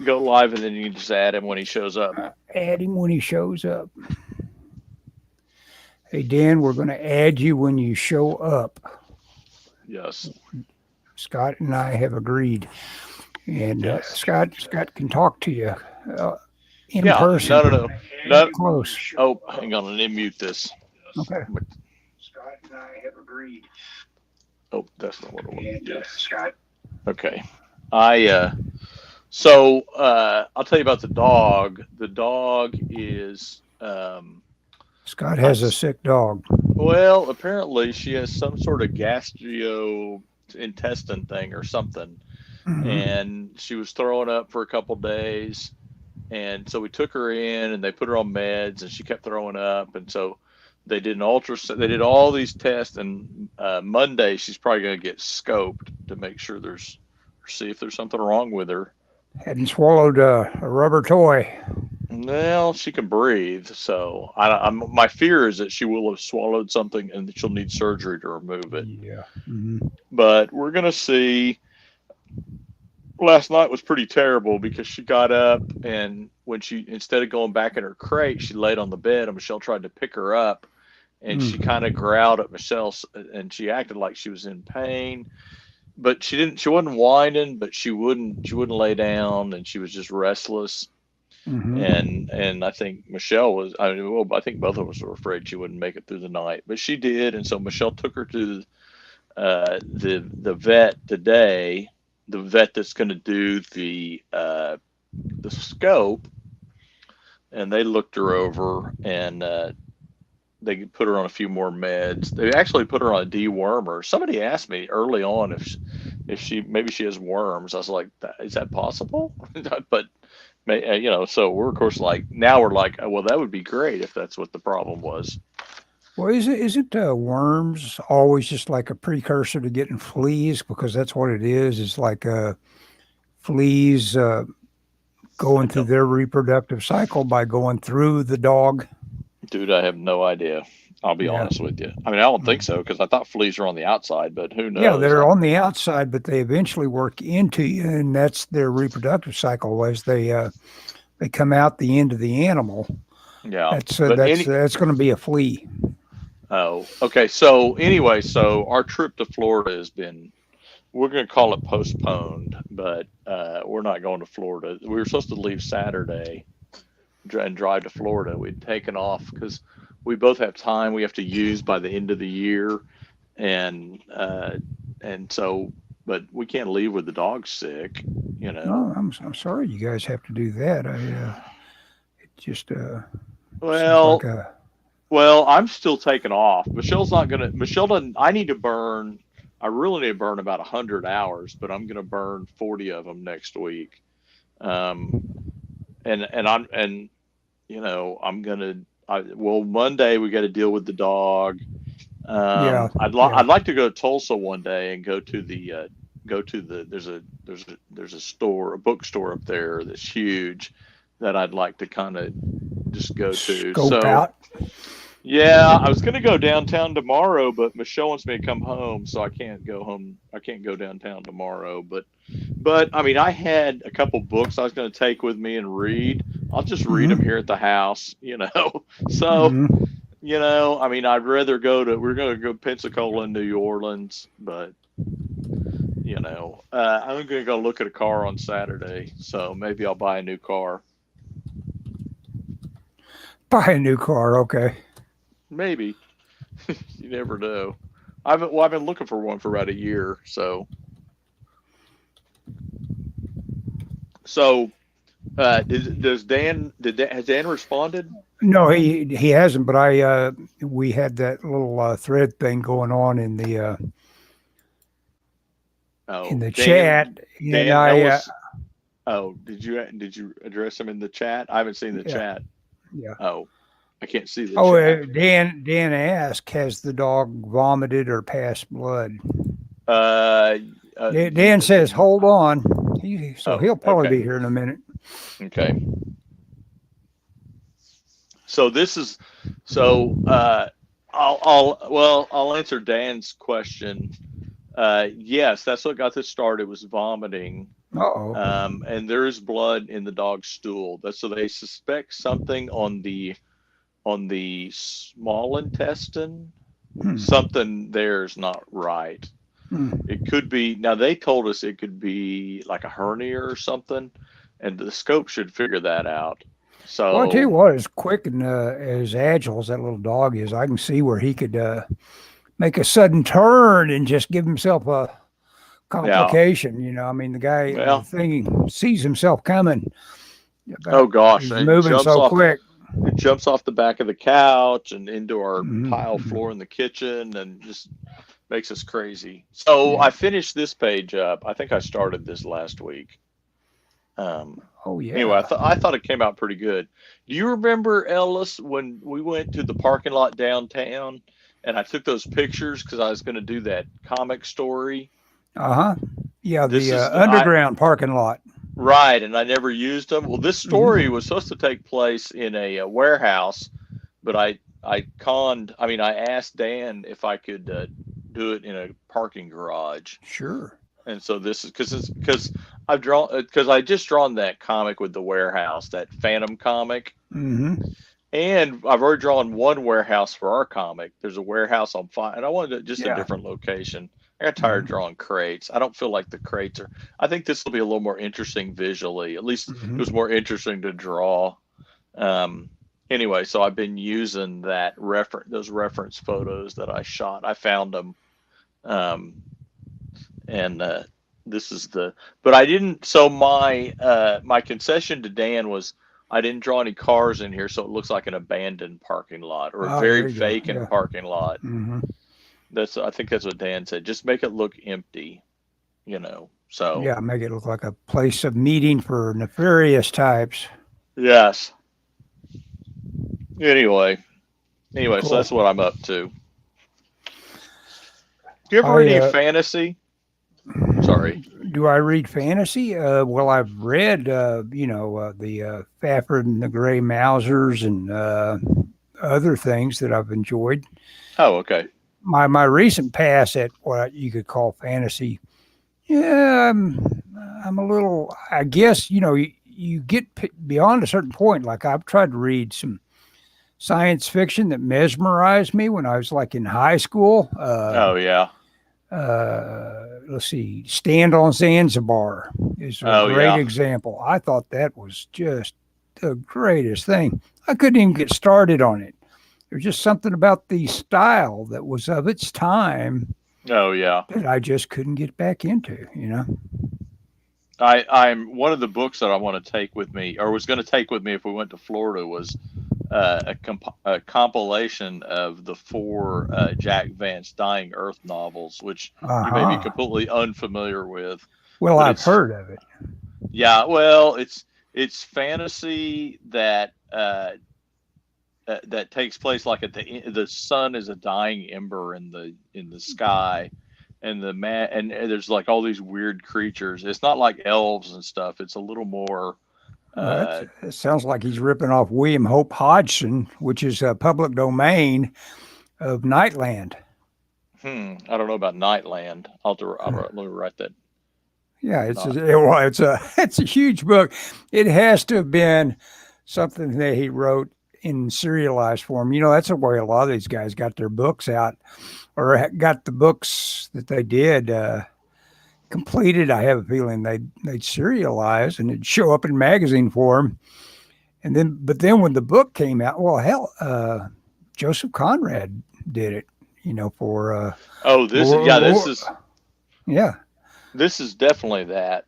Go live, and then you can just add him when he shows up. Add him when he shows up. Hey, Dan, we're going to add you when you show up. Yes. Scott and I have agreed. And Yes. Scott can talk to you in Yeah. person. No. Close. Oh, hang on. Let me mute this. Okay. Scott and I have agreed. Oh, that's not what I want to do. Scott. Okay. I'll tell you about the dog. The dog is Scott has a sick dog. well, apparently she has some sort of gastrointestinal thing or something. Mhm. And she was throwing up for a couple days. And so we took her in and they put her on meds and she kept throwing up. And so they did an ultrasound. They did all these tests. And Monday, she's probably going to get scoped to make sure see if there's something wrong with her. Hadn't swallowed a rubber toy. Well, she can breathe. So my fear is that she will have swallowed something and that she'll need surgery to remove it. Yeah. Mm-hmm. But we're going to see. Last night was pretty terrible because she got up and when instead of going back in her crate, she laid on the bed and Michelle tried to pick her up and she kind of growled at Michelle and she acted like she was in pain, but she wasn't whining, but she wouldn't lay down and she was just restless. Mm-hmm. And I think I think both of us were afraid she wouldn't make it through the night, but she did. And so Michelle took her to the vet today. The vet that's going to do the scope, and they looked her over and they put her on a few more meds. They actually put her on a dewormer. Somebody asked me early on if she maybe she has worms. I was like, is that possible? But so we're of course now we're like, well, that would be great if that's what the problem was. Well, isn't worms always just like a precursor to getting fleas? Because that's what it is. It's like fleas going through their reproductive cycle by going through the dog. Dude, I have no idea. I'll be honest with you. I mean, I don't think so because I thought fleas are on the outside, but who knows? Yeah, they're on the outside, but they eventually work into you, and that's their reproductive cycle. As they come out the end of the animal. Yeah, that's going to be a flea. Oh, okay. So anyway, our trip to Florida we're going to call it postponed, but we're not going to Florida. We were supposed to leave Saturday and drive to Florida. We'd taken off because we both have time we have to use by the end of the year. And so, but we can't leave with the dog sick, No, I'm sorry you guys have to do that. It just, well, like well, I'm still taking off. Michelle doesn't, I really need to burn about 100 hours, but I'm going to burn 40 of them next week. Monday we got to deal with the dog. I'd like to go to Tulsa one day and go to there's a store, a bookstore up there that's huge that I'd like to kind of just go to. Scope out. Yeah, I was going to go downtown tomorrow, but Michelle wants me to come home, so I can't go home. I can't go downtown tomorrow. But I mean, I had a couple books I was going to take with me and read. I'll just read them here at the house, So, I mean, I'd rather we're going to go Pensacola and New Orleans, but I'm going to go look at a car on Saturday, so maybe I'll buy a new car. Buy a new car, okay. Maybe. You never know. I've been looking for one for about a year, so. Has Dan responded? No, he hasn't. But we had that little thread thing going on in the chat. Dan, did you address him in the chat? I haven't seen the chat. Yeah. Oh, I can't see the chat. Dan asked, has the dog vomited or passed blood? Dan says, hold on. He'll probably be here in a minute. Okay. So I'll answer Dan's question. Yes, that's what got this started, was vomiting. Uh-oh. And there is blood in the dog's stool. So they suspect something on the small intestine. Something there's not right. It could be, now they told us it could be like a hernia or something, and the scope should figure that out. So, Well, I tell you what, as quick and as agile as that little dog is, I can see where he could make a sudden turn and just give himself a complication. You know, I mean, the thing sees himself coming. Oh gosh, he's and moving so quick. It jumps off the back of the couch and into our tile floor in the kitchen, and just makes us crazy. So I finished this page up. I think I started this last week. Oh yeah. Anyway, I thought it came out pretty good. Do you remember, Ellis, when we went to the parking lot downtown and I took those pictures because I was going to do that comic story? Yeah, the underground parking lot. Right, and I never used them. Well, this story was supposed to take place in a warehouse, but I asked Dan if I could do it in a parking garage. Sure. And so this is because I just drawn that comic with the warehouse, that Phantom comic. And I've already drawn one warehouse for our comic. There's a warehouse on fire, and I wanted just a different location. I got tired of drawing crates. I don't feel like the crates are. I think this will be a little more interesting visually. At least it was more interesting to draw. Anyway, so I've been using those reference photos that I shot. I found them. And this is but I didn't. So my concession to Dan was I didn't draw any cars in here, so it looks like an abandoned parking lot or a very vacant parking lot. I think that's what Dan said. Just make it look empty, you know. So yeah, make it look like a place of meeting for nefarious types. Yes. Anyway, Cool. So that's what I'm up to. Do you ever read any fantasy? Sorry. Do I read fantasy? Well, I've read, the Fafford and the Grey Mousers and other things that I've enjoyed. Oh, okay. My recent pass at what you could call fantasy, I'm a little. I guess you get beyond a certain point. Like I've tried to read some science fiction that mesmerized me when I was like in high school. Oh yeah. Let's see, Stand on Zanzibar is a great example. I thought that was just the greatest thing. I couldn't even get started on it. There's just something about the style that was of its time. Oh yeah. That I just couldn't get back into, I'm one of the books that I want to take with me, or was going to take with me if we went to Florida, was a compilation of the 4 Jack Vance Dying Earth novels, which you may be completely unfamiliar with. Well, I've heard of it. Yeah, well, it's fantasy that that takes place like at the sun is a dying ember in the sky, and and there's like all these weird creatures. It's not like elves and stuff. It's a little more. It sounds like he's ripping off William Hope Hodgson, which is a public domain of Nightland. I don't know about Nightland. Let me write that. Yeah, it's a huge book. It has to have been something that he wrote in serialized form. That's the way a lot of these guys got their books out, or got the books that they did completed. I have a feeling they'd serialize and it'd show up in magazine form. But then when the book came out, well, hell, Joseph Conrad did it, for. This is definitely that.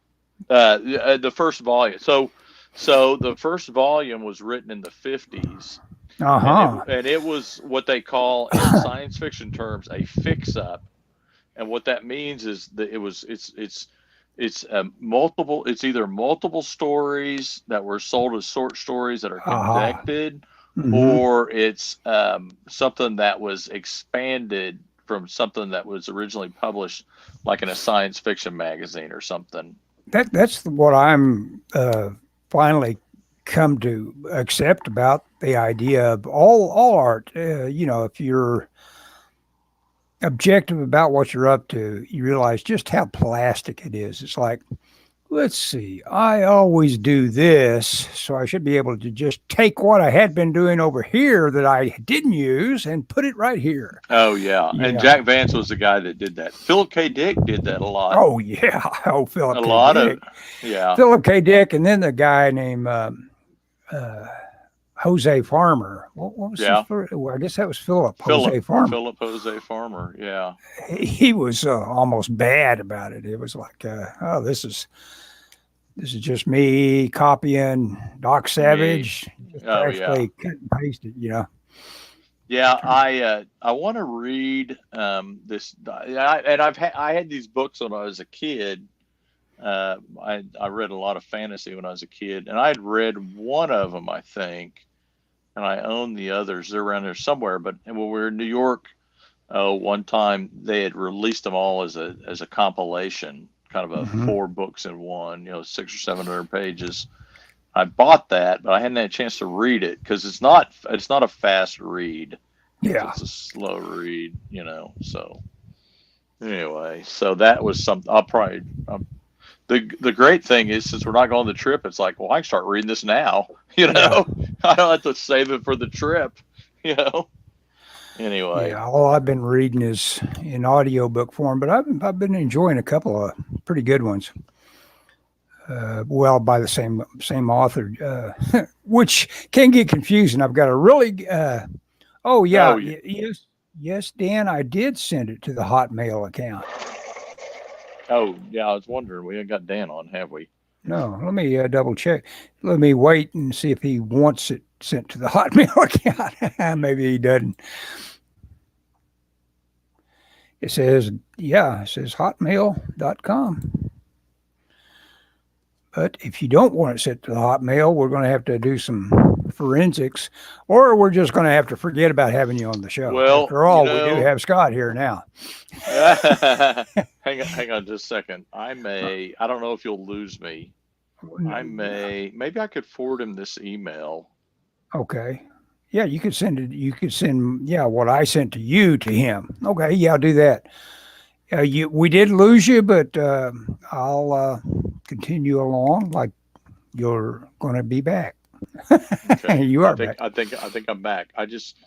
The first volume. So the first volume was written in the 50s. And it was what they call in science fiction terms a fix-up. And what that means is that it's either multiple stories that were sold as short stories that are connected, or it's something that was expanded from something that was originally published, like in a science fiction magazine or something. That's what I'm finally come to accept about the idea of all art. If you're objective about what you're up to, you realize just how plastic it is. It's like Let's see. I always do this, so I should be able to just take what I had been doing over here that I didn't use and put it right here. Oh yeah, and Yeah. Jack Vance was the guy that did that. Philip K. Dick did that a lot. Oh yeah. Oh, Philip A K. lot Dick. yeah. Philip K. Dick, and then the guy named Jose Farmer. What was Yeah. his first? Well, I guess that was Jose Farmer. Philip Jose Farmer. Yeah. He was almost bad about it. It was like, oh, this is just me copying Doc Savage. Just Oh, practically cut and paste it, you know. Yeah, I want to read this, I had these books when I was a kid. I read a lot of fantasy when I was a kid, and I had read one of them, I think, and I own the others. They're around there somewhere. But when we were in New York, one time they had released them all as a compilation, kind of a 4 books in one, 600 or 700 pages. I bought that, but I hadn't had a chance to read it because it's not a fast read. Yeah, It's a slow read, So anyway, so that was something. I'll probably. The great thing is, since we're not going on the trip, it's like, well, I can start reading this now. I don't have to save it for the trip. Anyway. Yeah, all I've been reading is in audiobook form, but I've been enjoying a couple of pretty good ones. Well, by the same author, which can get confusing. I've got a really, yes, Dan, I did send it to the Hotmail account. Oh yeah, I was wondering. We ain't got Dan on, have we? No, let me double check. Let me wait and see if he wants it sent to the Hotmail account. Maybe he doesn't. It says hotmail.com. But if you don't want it sent to the Hotmail, we're going to have to do some forensics, or we're just going to have to forget about having you on the show. Well, after all, we do have Scott here now. Hang on just a second. I don't know if you'll lose me. Maybe I could forward him this email. Okay. Yeah, you could send it. You could send, what I sent to you to him. Okay. Yeah, I'll do that. We did lose you, but I'll continue along like you're going to be back. Okay. You are back. I think I'm back. I just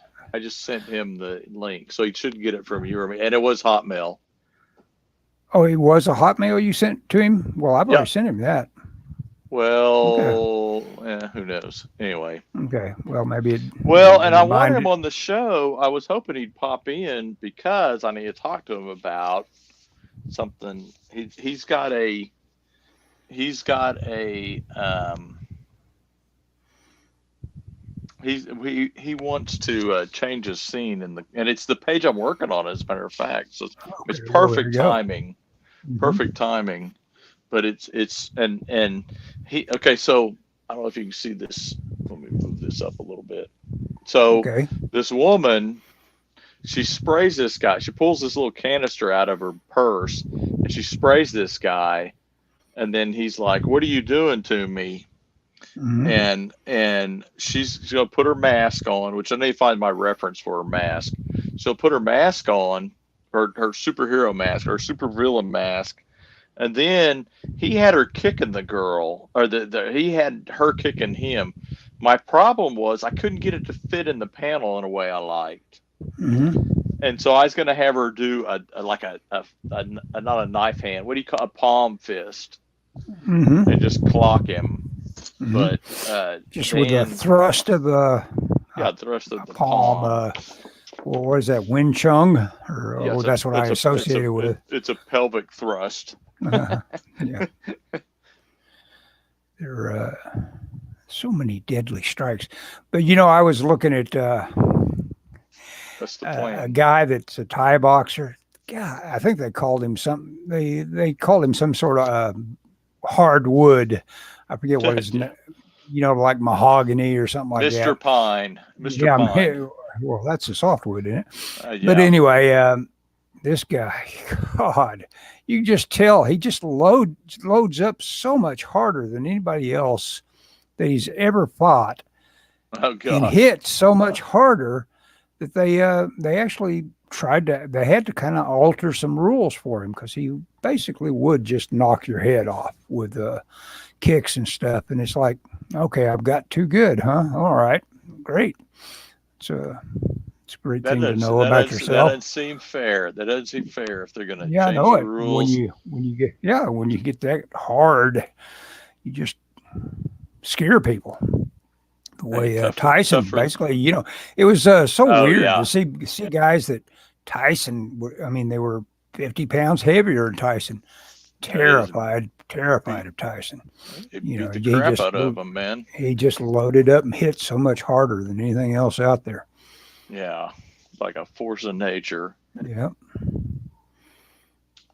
sent him the link, so he should get it from you or me. And it was Hotmail. Oh, it was a Hotmail you sent to him? Well, I've already sent him that. Well, who knows? Anyway. Okay. Well, maybe it. Well, and I wanted him on the show. I was hoping he'd pop in because I need to talk to him about something. He wants to change his scene and it's the page I'm working on, as a matter of fact. So it's perfect timing. Perfect timing. But and he okay, so I don't know if you can see this. Let me move this up a little bit. So This woman, she sprays this guy. She pulls this little canister out of her purse and she sprays this guy, and then he's like, "What are you doing to me?" And she's gonna put her mask on, which I need to find my reference for her mask. She'll put her mask on, her superhero mask, her supervillain mask. And then he had her kicking the girl, or he had her kicking him. My problem was I couldn't get it to fit in the panel in a way I liked. And so I was going to have her do not a knife hand. What do you call a palm fist? And just clock him. But just with the thrust of the thrust of the palm. What is that? Wing Chun? That's what I associated with it. It's a pelvic thrust. Yeah. There are so many deadly strikes. But, I was looking at that's the plan. A guy that's a Thai boxer. Yeah, I think they called him something. They called him some sort of hardwood. I forget what his name. Like mahogany or something like that. Mr. Pine. Mr. Pine. Well, that's a softwood, isn't it? But anyway, this guy, God, you can just tell he just loads up so much harder than anybody else that he's ever fought. Oh, God. And hits so much harder that they actually they had to kind of alter some rules for him because he basically would just knock your head off with kicks and stuff. And it's like, okay, I've got too good, huh? All right, great. It's a great thing to know about That yourself. doesn't seem fair. That doesn't seem fair if they're going to Yeah, I change know the it. rules. When you get that hard, you just scare people. The way Tyson tougher. basically, it was so Oh, weird yeah. to see guys that Tyson. I mean, they were 50 pounds heavier than Tyson. Terrified of Tyson. It beat the crap out of him, man. He just loaded up and hit so much harder than anything else out there. Yeah, like a force of nature. Yeah.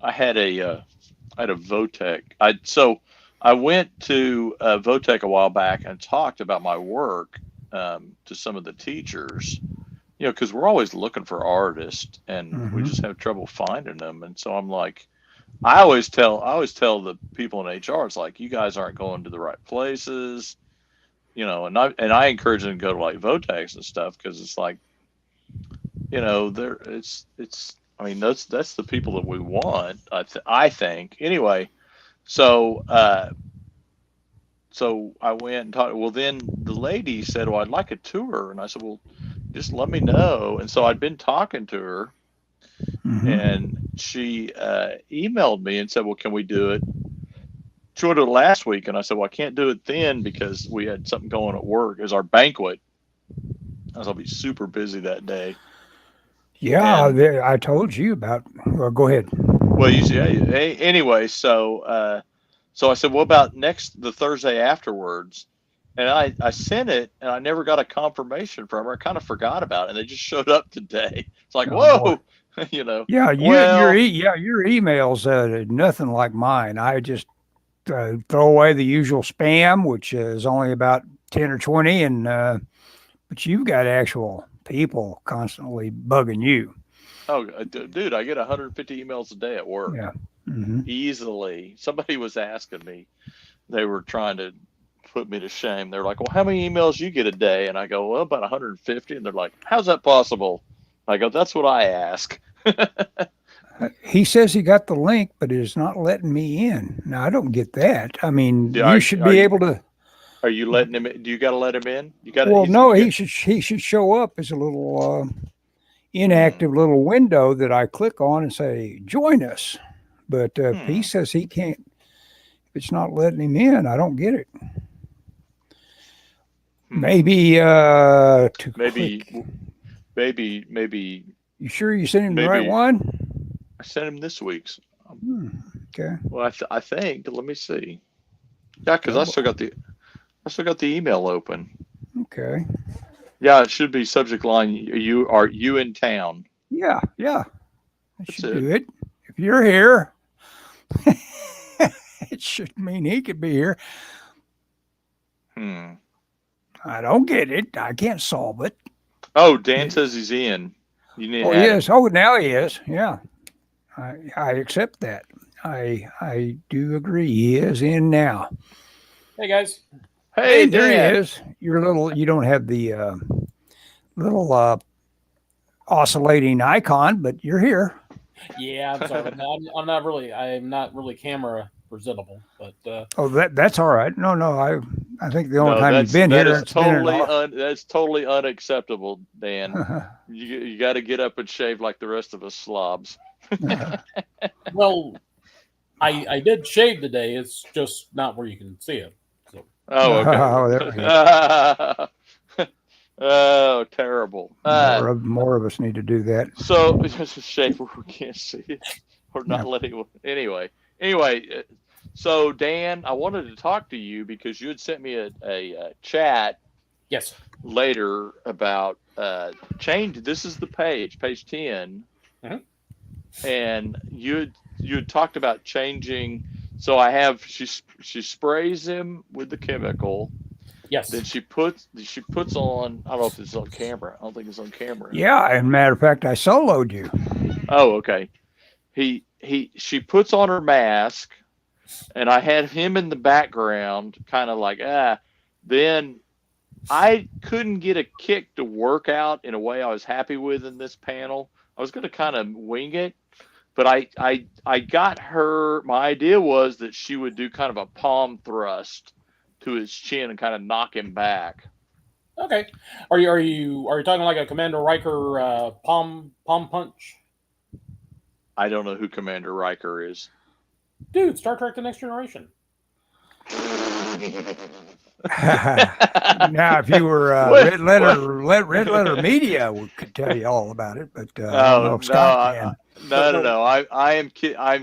I had a Votech. I went to Votech a while back and talked about my work to some of the teachers. Because we're always looking for artists, and we just have trouble finding them. And so I'm like, I always tell the people in HR, it's like, you guys aren't going to the right places, and I encourage them to go to like Votechs and stuff, because it's like, I mean, that's the people that we want. I think anyway. So I went and talked. Well, then the lady said, "Well, I'd like a tour," and I said, "Well, just let me know." And so I'd been talking to her, and she emailed me and said, "Well, can we do it?" She wanted it last week, and I said, "Well, I can't do it then because we had something going at work. It was our banquet. I was gonna be super busy that day." Yeah, I told you about. Well, go ahead. Well, anyway, so I said, "What about the Thursday afterwards?" And I sent it, and I never got a confirmation from her. I kind of forgot about it, and they just showed up today. It's like, whoa, Yeah, Well, your emails nothing like mine. I just throw away the usual spam, which is only about 10 or 20, and but you've got actual people constantly bugging you. oh, dude, I get 150 emails a day at work. Yeah. Easily. Somebody was asking me, they were trying to put me to shame. They're like, "Well, how many emails you get a day?" And I go, "Well, about 150." And they're like, "How's that possible?" I go, "That's what I ask." He says he got the link, but it is not letting me in. Now, I don't get that. I mean, you should be able to. Are you letting him in? Do you got to let him in? You got. Well, no, he should show up as a little inactive little window that I click on and say, "Join us." But he says he can't. If it's not letting him in, I don't get it. Maybe You sure you sent him the right one? I sent him this week's. Okay. Well, I think. Let me see. Yeah, because I still got the email open. Okay. Yeah, it should be subject line. Are you in town? Yeah. That should do it. If you're here, it should mean he could be here. I don't get it. I can't solve it. Oh, Dan says he's in. You need. Oh, yes. Oh, now he is. Yeah. I accept that. I do agree. He is in now. Hey guys. Hey, there Dan. he is. You don't have the little oscillating icon, but you're here. Yeah, I'm sorry. I'm not really camera presentable, but oh, that's all right. No, I think the only time you've been here, that's totally unacceptable, Dan. You got to get up and shave like the rest of us slobs. Well, I did shave today. It's just not where you can see it. So. Oh, okay. Oh, there we go. Oh, terrible. More of us need to do that. So it's just a shave where we can't see it. We're not letting. Anyway. So Dan, I wanted to talk to you because you had sent me a chat. Yes. Later about change. This is the page 10, and you had talked about changing. So I have she sprays him with the chemical. Yes. Then she puts on. I don't know if it's on camera. I don't think it's on camera. Yeah, as a matter of fact, I soloed you. Oh, okay. She puts on her mask, and I had him in the background, kind of like Then I couldn't get a kick to work out in a way I was happy with in this panel. I was going to kind of wing it, but I got her. My idea was that she would do kind of a palm thrust to his chin and kind of knock him back. Okay. Are you talking like a Commander Riker palm punch? I don't know who Commander Riker is. Dude, Star Trek: The Next Generation. Now, if you were Red Letter Media, we could tell you all about it. But I don't know if Scott can. No. I'm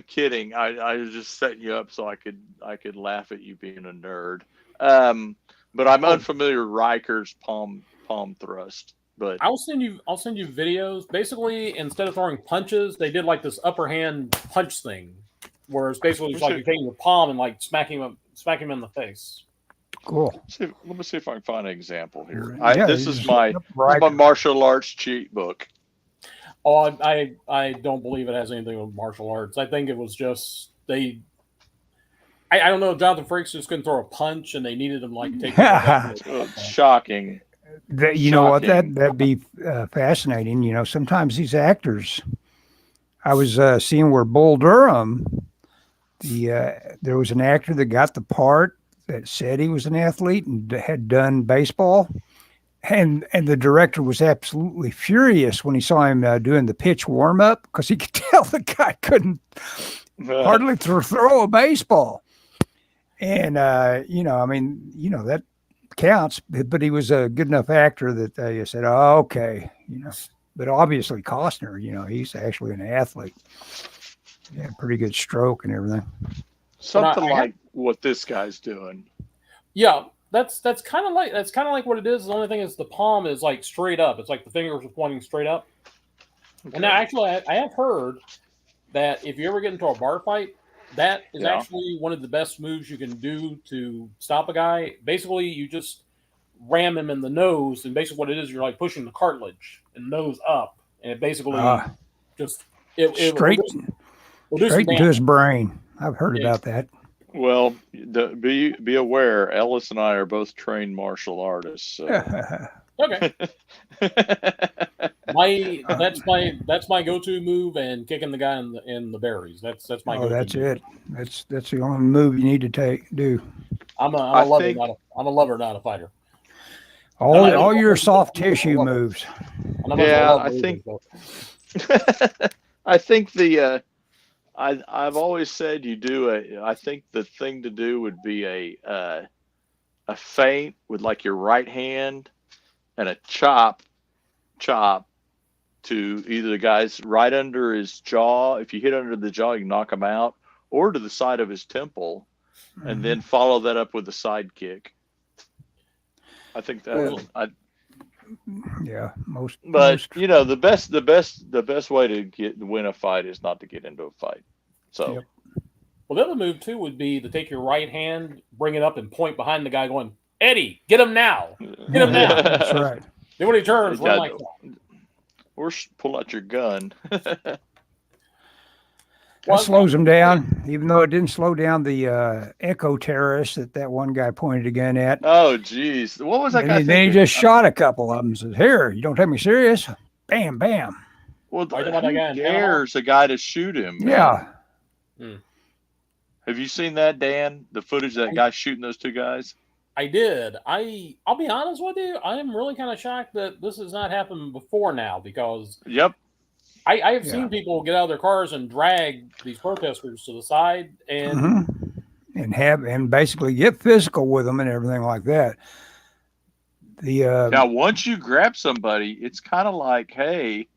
kidding. I was just setting you up so I could laugh at you being a nerd. But I'm unfamiliar with Riker's palm thrust. But I'll send you videos. Basically, instead of throwing punches, they did like this upper hand punch thing, where it's basically just like you're taking your palm and like smack him in the face. Cool. Let me see if I can find an example here. Yeah, this is my martial arts cheat book. Oh, I don't believe it has anything with martial arts. I think it was just I don't know. Jonathan Frakes just couldn't throw a punch, and they needed him like take. Shocking. You know what? That'd be fascinating. You know, sometimes these actors. I was seeing where Bull Durham, there was an actor that got the part that said he was an athlete and had done baseball, and the director was absolutely furious when he saw him doing the pitch warm up because he could tell the guy couldn't hardly throw a baseball. And that counts, but he was a good enough actor that they said, "Oh, okay," But obviously Costner, he's actually an athlete. Yeah, pretty good stroke and everything. Something like what this guy's doing. Yeah, that's kind of like what it is. The only thing is the palm is like straight up. It's like the fingers are pointing straight up. Okay. And now, actually, I have heard that if you ever get into a bar fight, that is actually one of the best moves you can do to stop a guy. Basically, you just ram him in the nose, and basically what it is, you're like pushing the cartilage and nose up, and it basically straight into his brain. I've heard about that. Well, be aware, Ellis and I are both trained martial artists. So. Okay. That's my go-to move, and kicking the guy in the berries. That's my go-to. That's move. It. That's the only move you need to do. I'm a lover, not a fighter. All your soft tissue moves. Yeah, I think. I think I've always said I think the thing to do would be a feint with like your right hand and a chop to either the guy's right under his jaw. If you hit under the jaw, you can knock him out, or to the side of his temple, and then follow that up with a side kick. I think that most. The best way to win a fight is not to get into a fight. So, well, the other move too would be to take your right hand, bring it up, and point behind the guy, going, "Eddie, get him now! Get him now!" That's right. Then when he turns, run like that. Or pull out your gun. That slows him down, even though it didn't slow down the echo terrorists that one guy pointed a gun at. Oh, geez. What was that guy thinking? Then he just shot a couple of them and says, "Here, you don't take me serious." Bam, bam. Well, who dares a guy to shoot him? Yeah. Have you seen that, Dan? The footage of that guy shooting those two guys? I did. I'll be honest with you. I am really kind of shocked that this has not happened before now, because I have seen people get out of their cars and drag these protesters to the side and and basically get physical with them and everything like that. Now, once you grab somebody, it's kind of like, hey,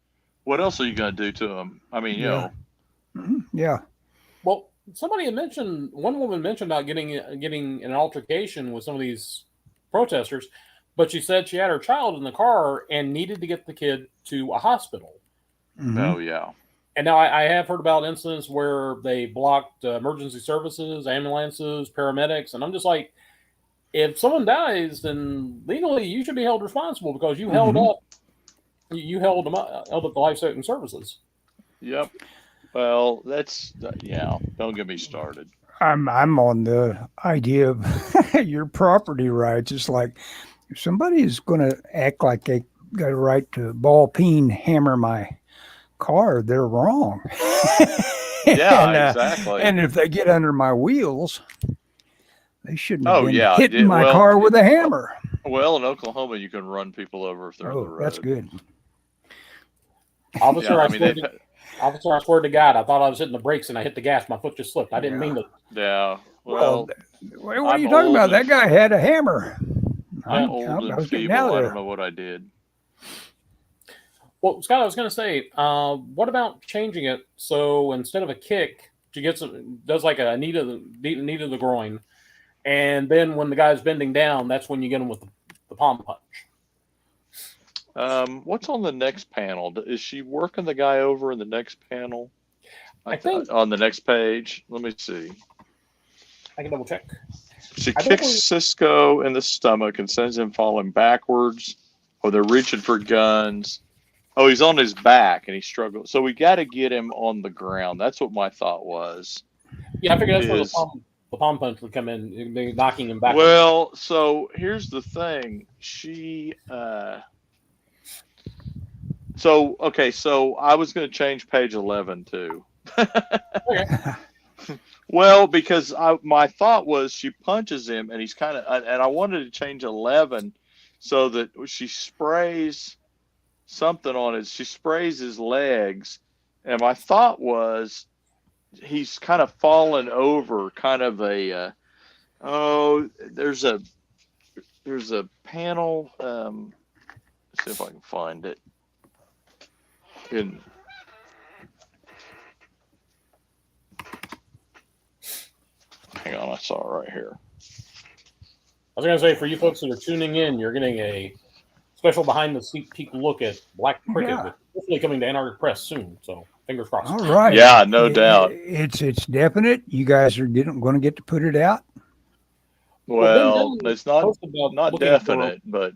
what else are you going to do to them? I mean, you know. Yeah. Well, one woman mentioned about getting in an altercation with some of these protesters, but she said she had her child in the car and needed to get the kid to a hospital. Oh, yeah. And now I have heard about incidents where they blocked emergency services, ambulances, paramedics, and I'm just like, if someone dies, then legally you should be held responsible because you held up the life-saving services. Yep. Well, don't get me started. I'm on the idea of your property rights. It's like if somebody is going to act like they got a right to ball peen hammer my car, they're wrong. Yeah, and, exactly. And if they get under my wheels, they shouldn't have been hitting my well, car with a hammer. Well, in Oklahoma, you can run people over if they're in the road. That's good. Officer, Yeah, Officer, I swear to God, I thought I was hitting the brakes and I hit the gas. My foot just slipped. I didn't mean to. Yeah. Well, Well, what are you I'm talking old about? and- That guy had a hammer. I'm old I and was getting feeble. out of I there. don't know what I did. Well, Scott, I was going to say, what about changing it so instead of a kick, she does like a knee to the groin, and then when the guy's bending down, that's when you get him with the palm punch. What's on the next panel? Is she working the guy over in the next panel? I think on the next page. Let me see. I can double check. She kicks Cisco in the stomach and sends him falling backwards. Oh, they're reaching for guns. Oh, he's on his back and he struggles. So we got to get him on the ground. That's what my thought was. Yeah, I figured that's where the palm punch would come in, they're knocking him backwards. Well, so here's the thing. So I was going to change page 11 too. Okay. Well, because my thought was she punches him and he's kind of, and I wanted to change 11 so that she sprays something on it. She sprays his legs, and my thought was he's kind of fallen over, kind of a. There's a panel. Let's see if I can find it. Hang on, I saw it right here. I was going to say, for you folks that are tuning in, you're getting a special behind-the-scenes peek look at Black Cricket, which is hopefully coming to Antarctic Press soon. So fingers crossed. All right. Yeah, no doubt. It's definite. You guys are going to get to put it out. Well, it's not definite, but.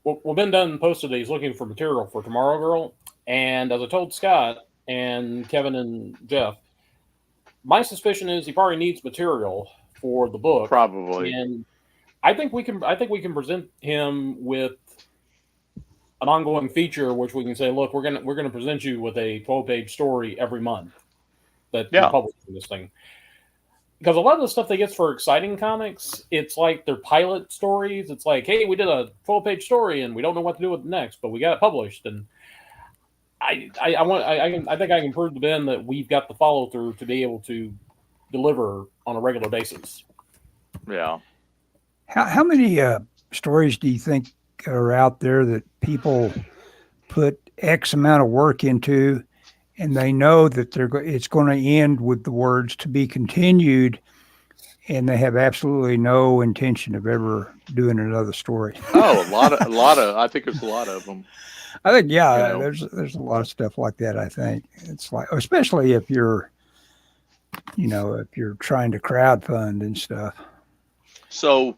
Well, Ben Dunn posted that he's looking for material for Tomorrow Girl, and as I told Scott and Kevin and Jeff, my suspicion is he probably needs material for the book. Probably. And I think we can present him with an ongoing feature, which we can say, look, we're gonna present you with a 12-page story every month that we're publishing this thing. Because a lot of the stuff they get for exciting comics, it's like they're pilot stories. It's like, hey, we did a 12-page story and we don't know what to do with it next, but we got it published. And I think I can prove to Ben that we've got the follow through to be able to deliver on a regular basis. Yeah. How many stories do you think are out there that people put X amount of work into, and they know that it's going to end with the words "to be continued," and they have absolutely no intention of ever doing another story? Oh, a lot of. I think there's a lot of them. I think there's a lot of stuff like that. I think it's like, especially if you're trying to crowdfund and stuff. So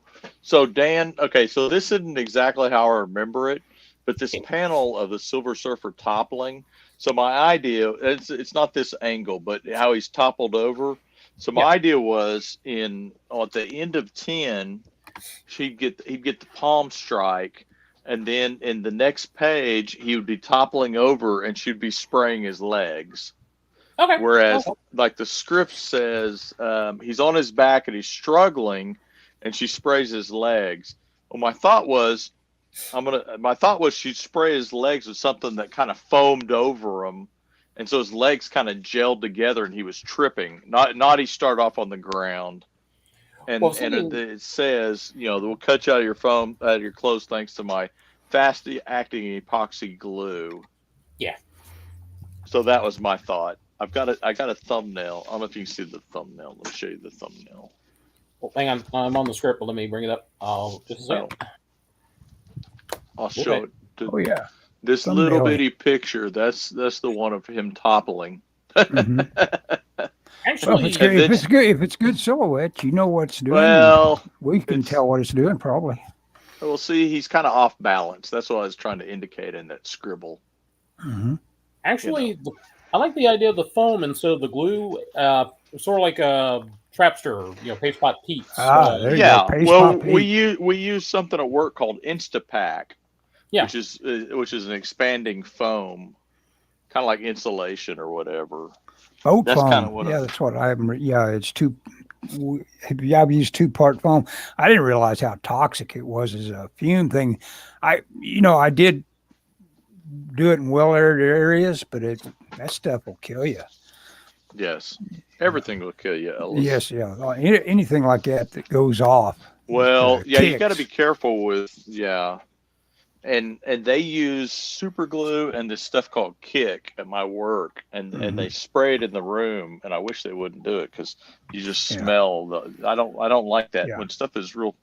Dan, okay, so this isn't exactly how I remember it, but this panel of the Silver Surfer toppling. So my idea, it's not this angle, but how he's toppled over. So my idea was at the end of 10, he'd get the palm strike, and then in the next page he would be toppling over and she'd be spraying his legs. Okay. Whereas like the script says, he's on his back and he's struggling, and she sprays his legs. Well, my thought was she'd spray his legs with something that kind of foamed over him, and so his legs kind of gelled together and he was tripping. Not he started off on the ground. And it says, we'll cut you out of your clothes thanks to my fast acting epoxy glue. Yeah. So that was my thought. I got a thumbnail. I don't know if you can see the thumbnail. Let me show you the thumbnail. Well, hang on. I'm on the script, but let me bring it up. Just a second. I'll show it. This thumbnail. Little bitty picture. That's the one of him toppling. Mm-hmm. Actually, if it's good silhouette, you know what it's doing. Well, we can tell what it's doing probably. We'll see. He's kind of off balance. That's what I was trying to indicate in that scribble. Mm-hmm. Actually, I like the idea of the foam instead of the glue. Sort of like a Trapster, Paste Pot Pete's. There you go. Paste Pot Pete. we use something at work called Instapack, which is an expanding foam. kind of like insulation or whatever. Boat That's foam. kind of what. Yeah, that's what I'm. Yeah, it's two. Yeah, I've used 2-part foam. I didn't realize how toxic it was as a fume thing. I did do it in well-aired areas, but that stuff will kill you. Yes, everything will kill you, Ellis. Yes, yeah. Anything like that goes off. Well, yeah, you got to kicks. be careful with and they use super glue and this stuff called Kick at my work, and they spray it in the room, and I wish they wouldn't do it because you just smell I don't like that when stuff is real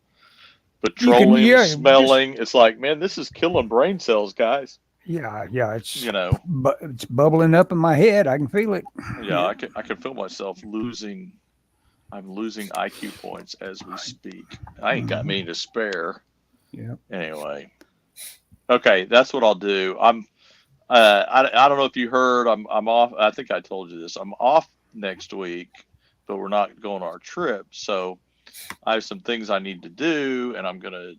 petroleum smelling. It's like, man, this is killing brain cells, guys. Yeah, it's but it's bubbling up in my head. I can feel it. Yeah, I can feel myself losing. I'm losing IQ points as we speak. I ain't got many to spare. Yeah. Anyway. Okay, that's what I'll do. I don't know if you heard. I'm off. I think I told you this. I'm off next week, but we're not going on our trip. So I have some things I need to do, and I'm gonna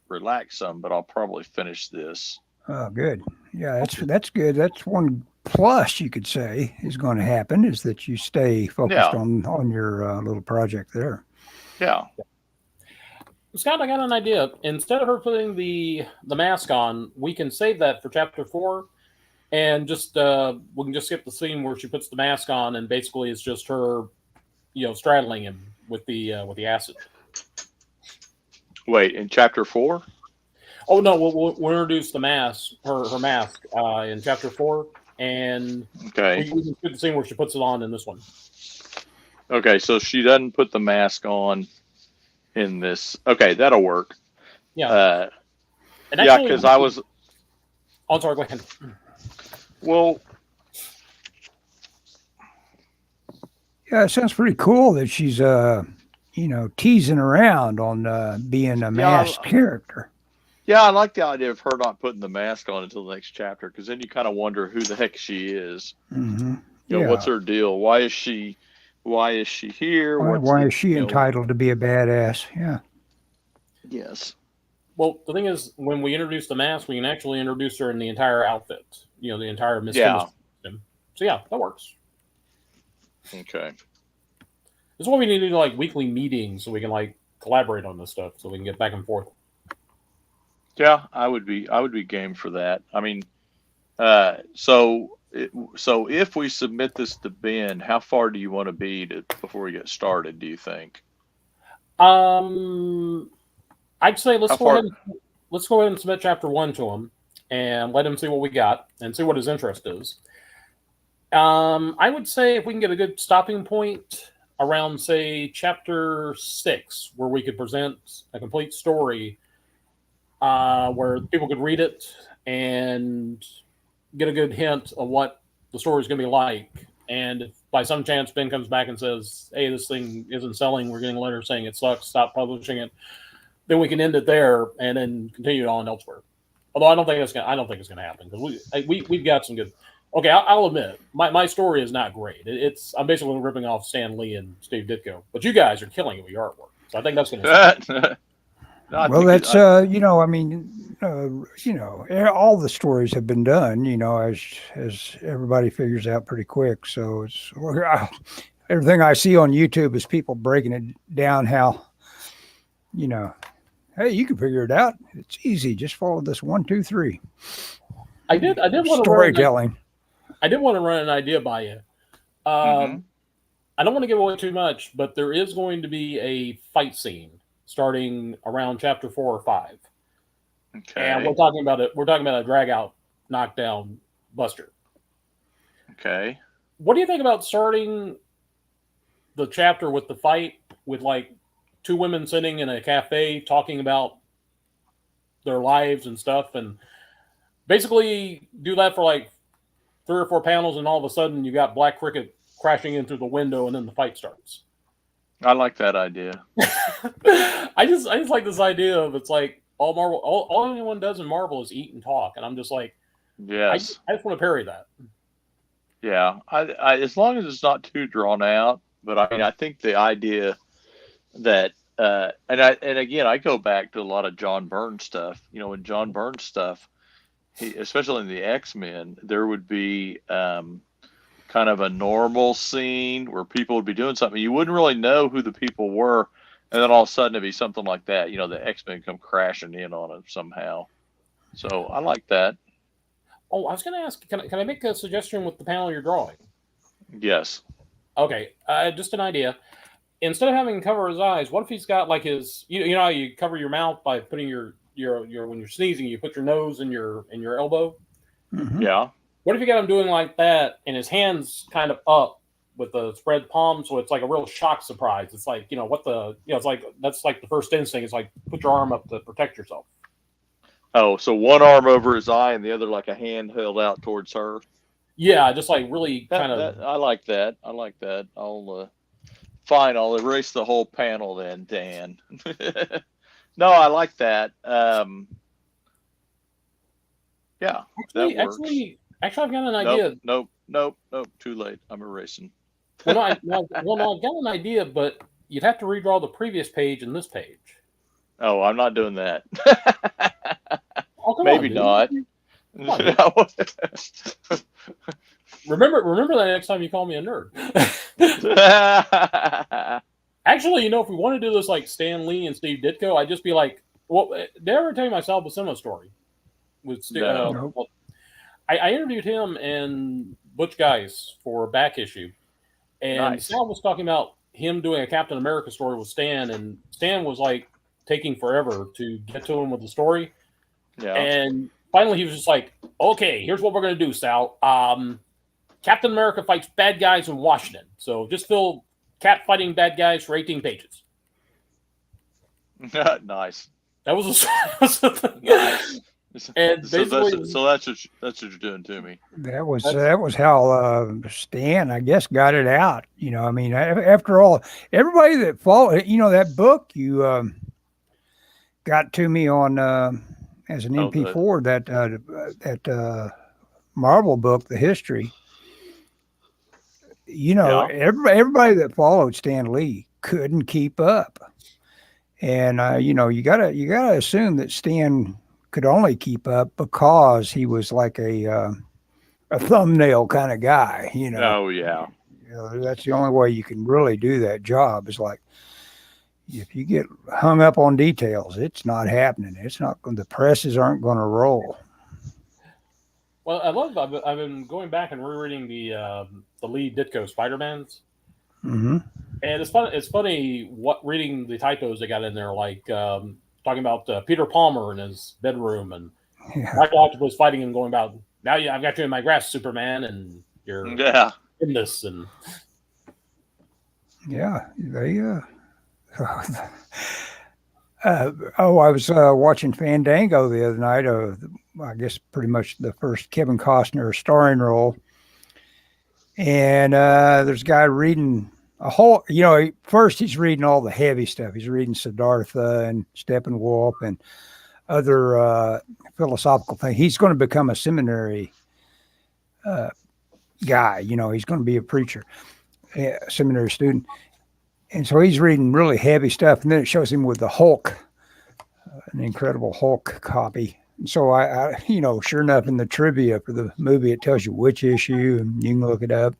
relax some. But I'll probably finish this. Oh, good. Yeah, that's good. That's one plus you could say is going to happen is that you stay focused on your little project there. Yeah. Scott, I got an idea. Instead of her putting the mask on, we can save that for chapter 4, and just we can just skip the scene where she puts the mask on, and basically it's just her, straddling him with the acid. Wait, in chapter 4? Oh no, we'll introduce the mask, her mask, in chapter 4, and we can skip the scene where she puts it on in this one. Okay, so she doesn't put the mask on in this. Okay, that'll work. Yeah. Because I was. Oh, sorry. Go ahead. Well. Yeah, it sounds pretty cool that she's teasing around on being a masked character. Yeah, I like the idea of her not putting the mask on until the next chapter, because then you kind of wonder who the heck she is. Mm-hmm. What's her deal? Why is she here? Why is she entitled to be a badass? Yeah. Yes. Well, the thing is, when we introduce the mask, we can actually introduce her in the entire outfit. The entire Miss Chemistry system. So yeah, that works. Okay. This is why we need to do like weekly meetings so we can collaborate on this stuff, so we can get back and forth. Yeah, I would be game for that. I mean, so if we submit this to Ben, how far do you want to be before we get started, do you think? I'd say let's go ahead and submit chapter 1 to him and let him see what we got and see what his interest is. I would say if we can get a good stopping point around, say, chapter 6, where we could present a complete story where people could read it and get a good hint of what the story is going to be like. And if by some chance Ben comes back and says, hey, this thing isn't selling, we're getting a letter saying it sucks, stop publishing it, then we can end it there and then continue on elsewhere. Although I don't think it's going to happen, because we've got some good. Okay, I'll admit my story is not great. I'm basically ripping off Stan Lee and Steve Ditko, but you guys are killing it with your artwork. So I think that's going to. Well, that's all the stories have been done, as everybody figures out pretty quick. So it's everything I see on YouTube is people breaking it down how, hey, you can figure it out. It's easy. Just follow this 1, 2, 3. I did want storytelling. I did want to run an idea by you. I don't want to give away too much, but there is going to be a fight scene starting around chapter 4 or 5. Okay. And we're talking about a drag out, knockdown buster. Okay. What do you think about starting the chapter with the fight with 2 women sitting in a cafe talking about their lives and stuff, and basically do that for 3 or 4 panels, and all of a sudden you got Black Cricket crashing in through the window, and then the fight starts. I like that idea. I just like this idea of it's like all Marvel, all anyone does in Marvel is eat and talk, and I'm just like, yes, I just want to parry that. Yeah, I as long as it's not too drawn out. But I mean, I think the idea that and again, I go back to a lot of John Byrne stuff. When John Byrne stuff, especially in the X-Men, there would be kind of a normal scene where people would be doing something. You wouldn't really know who the people were, and then all of a sudden it'd be something like that. The X-Men come crashing in on it somehow. So I like that. Oh, I was going to ask, can I make a suggestion with the panel you're drawing? Yes. Okay, just an idea. Instead of having him cover his eyes, what if he's got like his, you know how you cover your mouth by putting your when you're sneezing, you put your nose in your elbow. Mhm. Yeah. What if you got him doing like that, and his hands kind of up with the spread palm, so it's like a real shock surprise. It's like it's like that's like the first instinct. It's like put your arm up to protect yourself. Oh, so one arm over his eye and the other like a hand held out towards her. Yeah, just like really kind of. I like that. I like that. Fine. I'll erase the whole panel then, Dan. No, I like that. Yeah, that works. Actually, I've got an idea. Nope. Too late. I'm erasing. Well, no, I've got an idea, but you'd have to redraw the previous page and this page. Oh, I'm not doing that. Oh, come Maybe on, not. Remember that next time you call me a nerd. Actually, if we want to do this like Stan Lee and Steve Ditko, I'd just be like, well, did I ever tell you my Sal Buscema story? No. Well, I interviewed him and Butch Guice for a back issue. And Nice. Sal was talking about him doing a Captain America story with Stan, and Stan was like taking forever to get to him with the story. Yeah. And finally he was just like, okay, here's what we're going to do, Sal. Captain America fights bad guys in Washington. So just fill Cap fighting bad guys for 18 pages. Nice. That was a Nice. And so basically, that's what you're doing to me. That was how Stan, I guess, got it out. I mean, after all, everybody that followed, that book you got to me on as an MP4, that Marvel book, the history. Yeah. Everybody that followed Stan Lee couldn't keep up, and you gotta assume that Stan could only keep up because he was like a thumbnail kind of guy, Oh yeah. That's the only way you can really do that job, is like, if you get hung up on details, it's not happening. It's not going. The presses aren't going to roll. well, I've been going back and rereading the Lee Ditko Spider-Mans. Mm-hmm. And it's funny what reading the typos they got in there, like talking about Peter Palmer in his bedroom, and Michael Octopus fighting him, going about, now I've got you in my grasp, Superman, and you're in this, and yeah, they. I was watching Fandango the other night. I guess pretty much the first Kevin Costner starring role, and there's a guy reading a whole. First he's reading all the heavy stuff. He's reading Siddhartha and Steppenwolf and other philosophical things. He's going to become a seminary guy. He's going to be a preacher, a seminary student. And so he's reading really heavy stuff, and then it shows him with the Hulk, an Incredible Hulk copy. And so I sure enough, in the trivia for the movie, it tells you which issue, and you can look it up.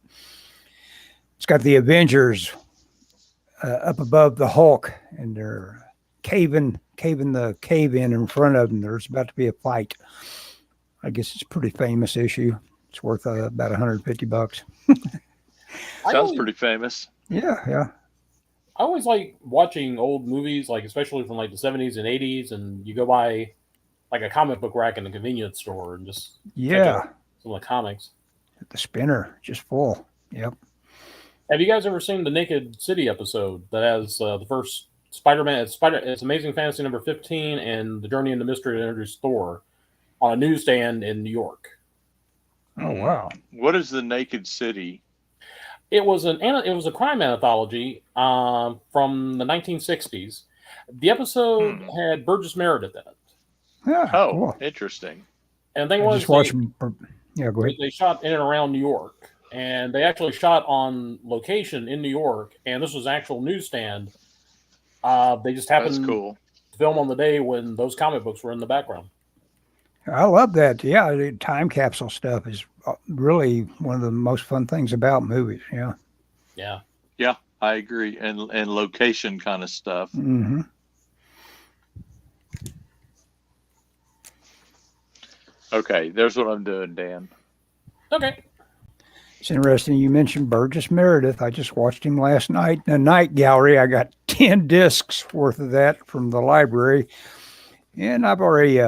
It's got the Avengers up above the Hulk, and they're caving the cave in front of them. There's about to be a fight. I guess it's a pretty famous issue. It's worth about $150. Sounds pretty famous. Yeah. I always like watching old movies, like especially from like the 70s and 80s, and you go by like a comic book rack in the convenience store and just check out some of the comics. The spinner just full. Yep. Have you guys ever seen the Naked City episode that has the first Spider-Man? It's Amazing Fantasy number 15 and The Journey into Mystery to introduce Thor on a newsstand in New York. Oh wow! What is the Naked City? It was a crime anthology from the 1960s. The episode had Burgess Meredith in it. Yeah. Oh, cool. Interesting. And the thing was, go ahead. They shot in and around New York, and they actually shot on location in New York. And this was an actual newsstand. They just happened That's cool. to film on the day when those comic books were in the background. I love that. Yeah, the time capsule stuff is really one of the most fun things about movies. Yeah. Yeah. Yeah, I agree. And location kind of stuff. Hmm. Okay, there's what I'm doing, Dan. Okay. It's interesting. You mentioned Burgess Meredith. I just watched him last night in a night gallery. I got 10 discs worth of that from the library. And I've already,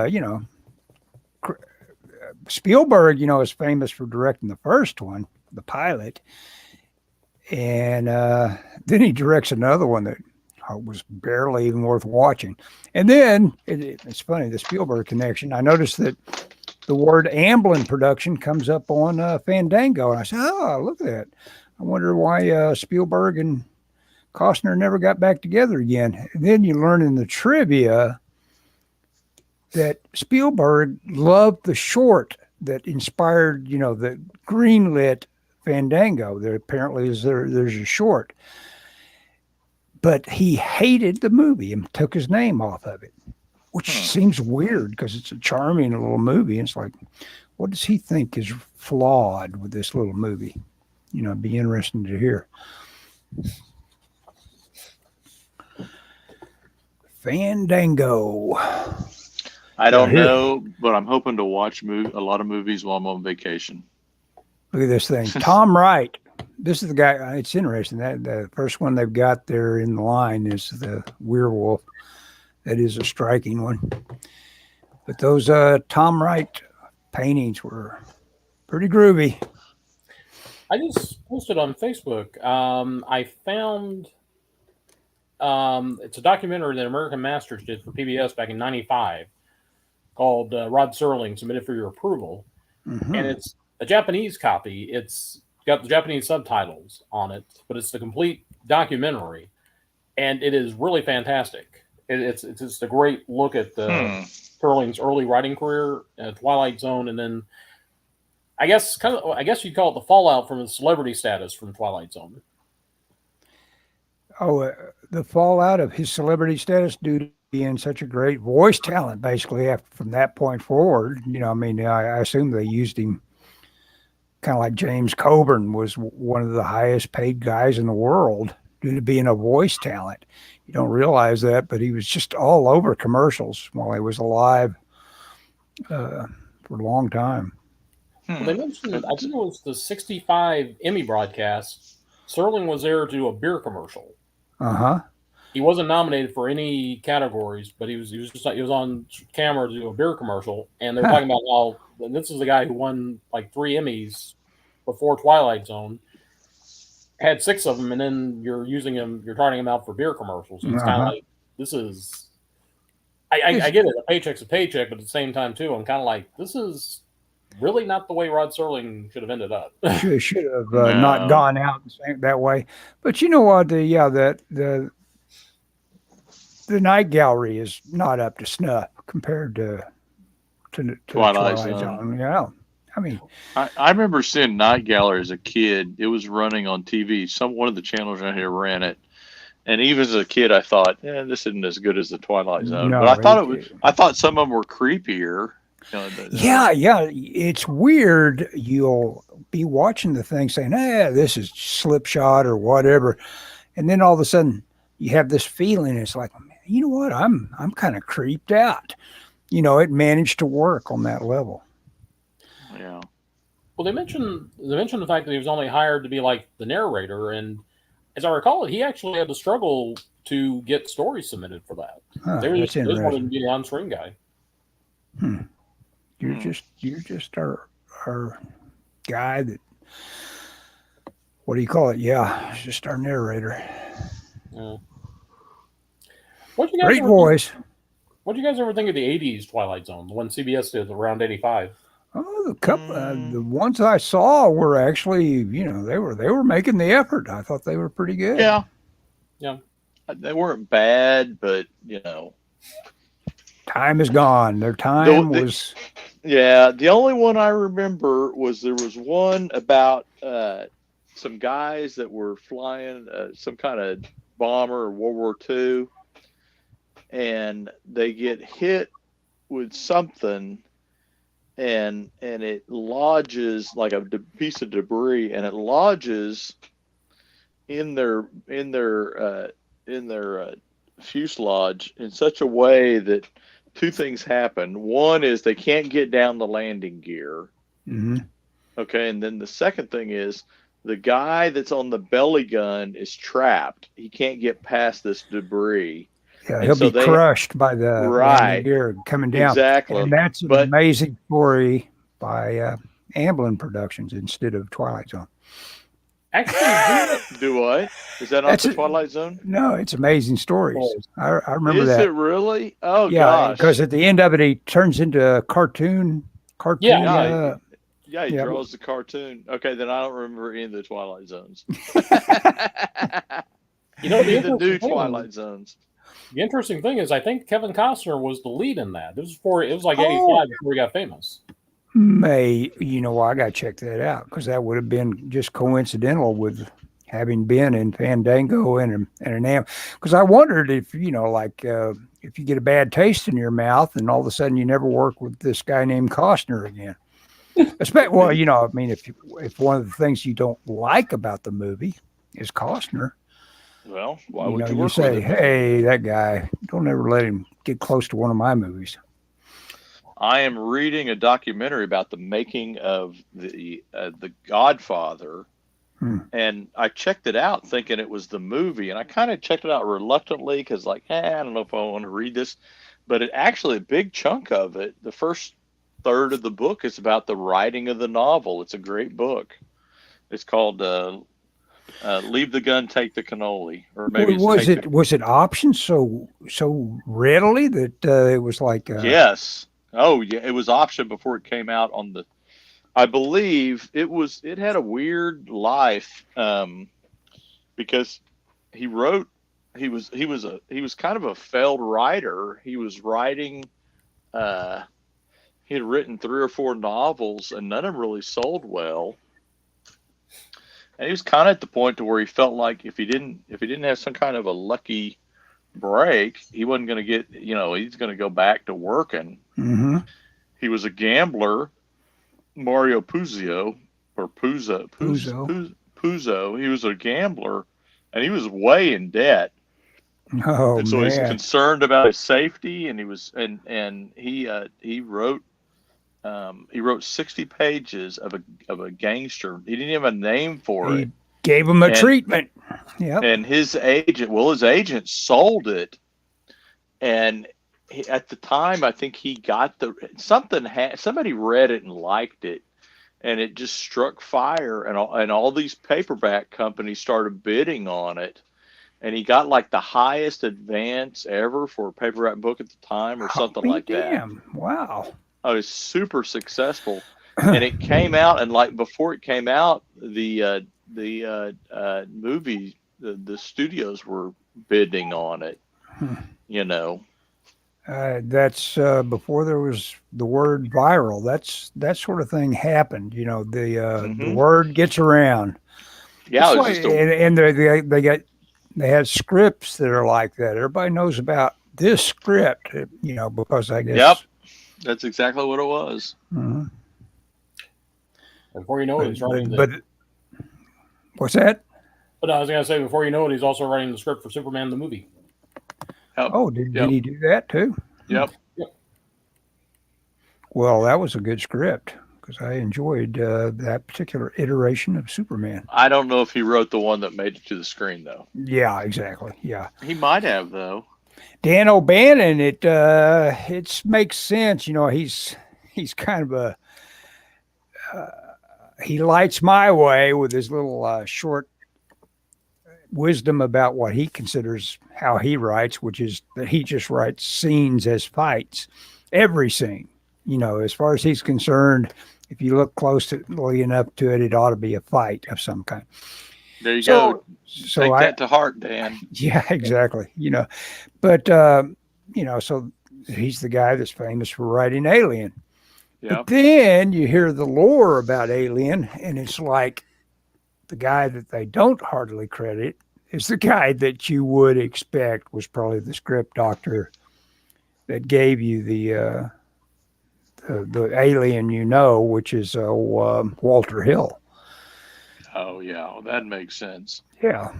Spielberg, is famous for directing the first one, the pilot. And then he directs another one that was barely even worth watching. And then it's funny, the Spielberg connection. I noticed that the word Amblin production comes up on Fandango. And I said, oh, look at that. I wonder why Spielberg and Costner never got back together again. And then you learn in the trivia that Spielberg loved the short that inspired, the greenlit Fandango. There apparently there's a short. But he hated the movie and took his name off of it, which seems weird because it's a charming little movie. And it's like, what does he think is flawed with this little movie? It'd be interesting to hear. Fandango. I don't know, but I'm hoping to watch a lot of movies while I'm on vacation. Look at this thing. Tom Wright. This is the guy. It's interesting. That the first one they've got there in the line is the werewolf. That is a striking one. But those Tom Wright paintings were pretty groovy. I just posted on Facebook. I found it's a documentary that American Masters did for PBS back in '95 called Rod Serling Submitted for Your Approval. Mm-hmm. And it's a Japanese copy. It's got the Japanese subtitles on it, but it's the complete documentary, and it is really fantastic. It's just a great look at Serling's early writing career, Twilight Zone, and then I guess you'd call it the fallout from his celebrity status from Twilight Zone. Oh, the fallout of his celebrity status due to being such a great voice talent, basically, from that point forward. I assume they used him kind of like James Coburn was one of the highest paid guys in the world due to being a voice talent. You don't realize that, but he was just all over commercials while he was alive for a long time. Well, they mentioned, I think it was the 65 Emmy broadcast, Serling was there to do a beer commercial. Uh-huh. He wasn't nominated for any categories, but he was on camera to do a beer commercial, and they were talking about how this is the guy who won like 3 Emmys before Twilight Zone, had 6 of them, and then you're trying him out for beer commercials. It's kind of like, this is, I get it, a paycheck's a paycheck, but at the same time too, I'm kind of like, this is really not the way Rod Serling should have ended up. should have not gone out that way. But you know what? The night gallery is not up to snuff compared to Twilight Zone. Yeah, I remember seeing Night Gallery as a kid. It was running on TV. One of the channels around here ran it, and even as a kid, I thought, this isn't as good as the Twilight Zone. No, but I thought I thought some of them were creepier. Yeah, it's weird. You'll be watching the thing saying, this is Slipshot or whatever, and then all of a sudden you have this feeling. It's like, you know what? I'm kind of creeped out. It managed to work on that level. Yeah. Well, they mentioned the fact that he was only hired to be like the narrator, and as I recall it, he actually had to struggle to get stories submitted for that. They just wanted to be the on-screen guy. You're just our guy that. What do you call it? Yeah, it's just our narrator. Yeah. Great voice. What do you guys ever think of the '80s Twilight Zone, the one CBS did around '85? Oh, the ones I saw were actually, they were making the effort. I thought they were pretty good. Yeah. Yeah. They weren't bad, but time is gone. Their time was. Yeah, the only one I remember was there was one about some guys that were flying some kind of bomber or World War II, and they get hit with something, and it lodges like a piece of debris, and it lodges in their fuselage in such a way that two things happen. One is they can't get down the landing gear. Mm-hmm. Okay, and then the second thing is the guy that's on the belly gun is trapped. He can't get past this debris. Yeah, And he'll so be crushed by the landing right, gear coming down. exactly. And that's an But amazing story by Amblin Productions instead of Twilight Zone. Actually, do what? Is that not That's the it. Twilight Zone? No, it's amazing stories. I remember Is that. it really? Oh Yeah, gosh. because at the end of it, he turns into a cartoon. Yeah, he yeah. draws the cartoon. Okay, then I don't remember any of the Twilight Zones. You know, the new Twilight Zones. The interesting thing is, I think Kevin Costner was the lead in that. It was like 85 before he got famous. I got to check that out because that would have been just coincidental with having been in Fandango and an am. Because I wondered if, if you get a bad taste in your mouth and all of a sudden you never work with this guy named Costner again. Well, if one of the things you don't like about the movie is Costner, well, why would you work say, with him? hey, that guy, don't ever let him get close to one of my movies. I am reading a documentary about the making of the Godfather, and I checked it out thinking it was the movie, and I kind of checked it out reluctantly because, I don't know if I want to read this, but a big chunk of it, the first third of the book, is about the writing of the novel. It's a great book. It's called "Leave the Gun, Take the Cannoli," or maybe was it optioned so readily that it was like yes. Oh yeah, it was optioned before it came out on the. I believe it had a weird life because he was kind of a failed writer. He was writing he had written 3 or 4 novels and none of them really sold well. And he was kind of at the point to where he felt like if he didn't have some kind of a lucky break, he wasn't going to get, he's going to go back to working. Mm-hmm. He was a gambler, Mario Puzo. He was a gambler, and he was way in debt. Oh, and so man. he's concerned about his safety, and he was he wrote 60 pages of a gangster. He didn't have a name for it. Gave him a treatment. Yeah. And his agent sold it, and at the time, I think he got somebody read it and liked it, and it just struck fire, and all these paperback companies started bidding on it, and he got the highest advance ever for a paperback book at the time, or something like that. Wow! Oh, it was super successful, and it came out, and before it came out, the movie, the studios were bidding on it. That's before there was the word viral. That sort of thing happened. The word gets around. Yeah, they had scripts that are like that. Everybody knows about this script, because I guess. Yep, that's exactly what it was. Mm-hmm. Before you know it, he's writing what's that? But I was going to say, before you know it, he's also writing the script for Superman the movie. Yep. Oh, did he do that too? Yep. Well, that was a good script because I enjoyed that particular iteration of Superman. I don't know if he wrote the one that made it to the screen, though. Yeah, exactly. Yeah. He might have, though. Dan O'Bannon, it makes sense. He's kind of he lights my way with his little short wisdom about what he considers how he writes, which is that he just writes scenes as fights. Every scene, as far as he's concerned, if you look closely enough to it, it ought to be a fight of some kind. There you go. Take that to heart, Dan. Yeah, exactly. But so he's the guy that's famous for writing Alien. Yep. But then you hear the lore about Alien, and it's like the guy that they don't hardly credit is the guy that you would expect was probably the script doctor that gave you the the alien, which is Walter Hill. Oh yeah, well, that makes sense. Yeah.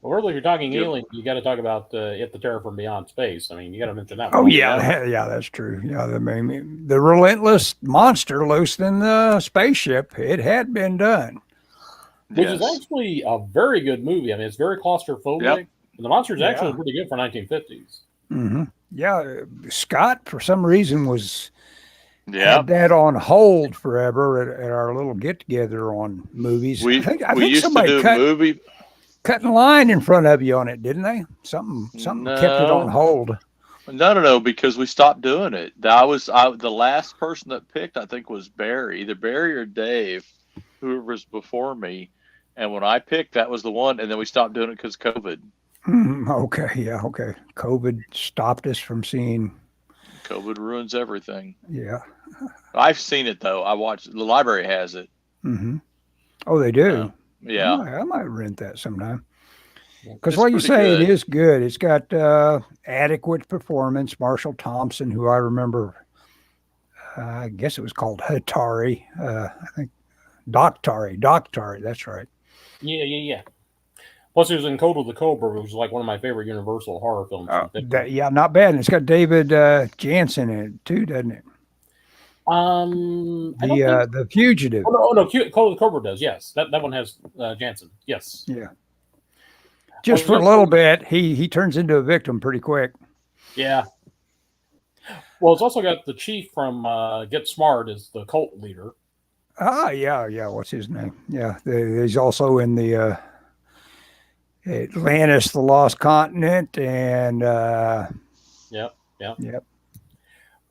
Well, really, if you're talking Yep. Alien, you got to talk about It the Terror from Beyond Space. I mean, you got to mention that Oh one. yeah, yeah, that's true. Yeah, the relentless monster loosed in the spaceship. It had been done. Which is Yes. actually a very good movie. I mean, it's very claustrophobic. Yep. And the monster is actually Yeah. pretty good for 1950s. Mm-hmm. Yeah, Scott for some reason Yeah. had that on hold forever at our little get together on movies. We I think used to somebody do movie. cut in line in front of you on it, didn't they? Something kept it on No. hold. No, because we stopped doing it. The last person that picked, I think, was Barry, either Barry or Dave, whoever was before me. And when I picked, that was the one. And then we stopped doing it because COVID. Okay, yeah, okay. COVID stopped us from seeing. COVID ruins everything. Yeah. I've seen it though. I watched. The library has it. Mm-hmm. Oh, they do. Yeah. I might rent that sometime. Because It's like you pretty say, good. it is good. It's got adequate performance. Marshall Thompson, who I remember, I guess it was called Hatari. I think Doctari. That's right. Yeah. Plus, he was in Code of the Cobra, which was like one of my favorite Universal horror films. Yeah, not bad. And it's got David Jansen in it too, doesn't it? The Fugitive. Oh no, Code of the Cobra does. Yes, that one has Jansen. Yes. Yeah. Just for a little bit, he turns into a victim pretty quick. Yeah. Well, it's also got the chief from Get Smart as the cult leader. Yeah. What's his name? Yeah, he's also in the Atlantis, the Lost Continent, and Yep. Yep.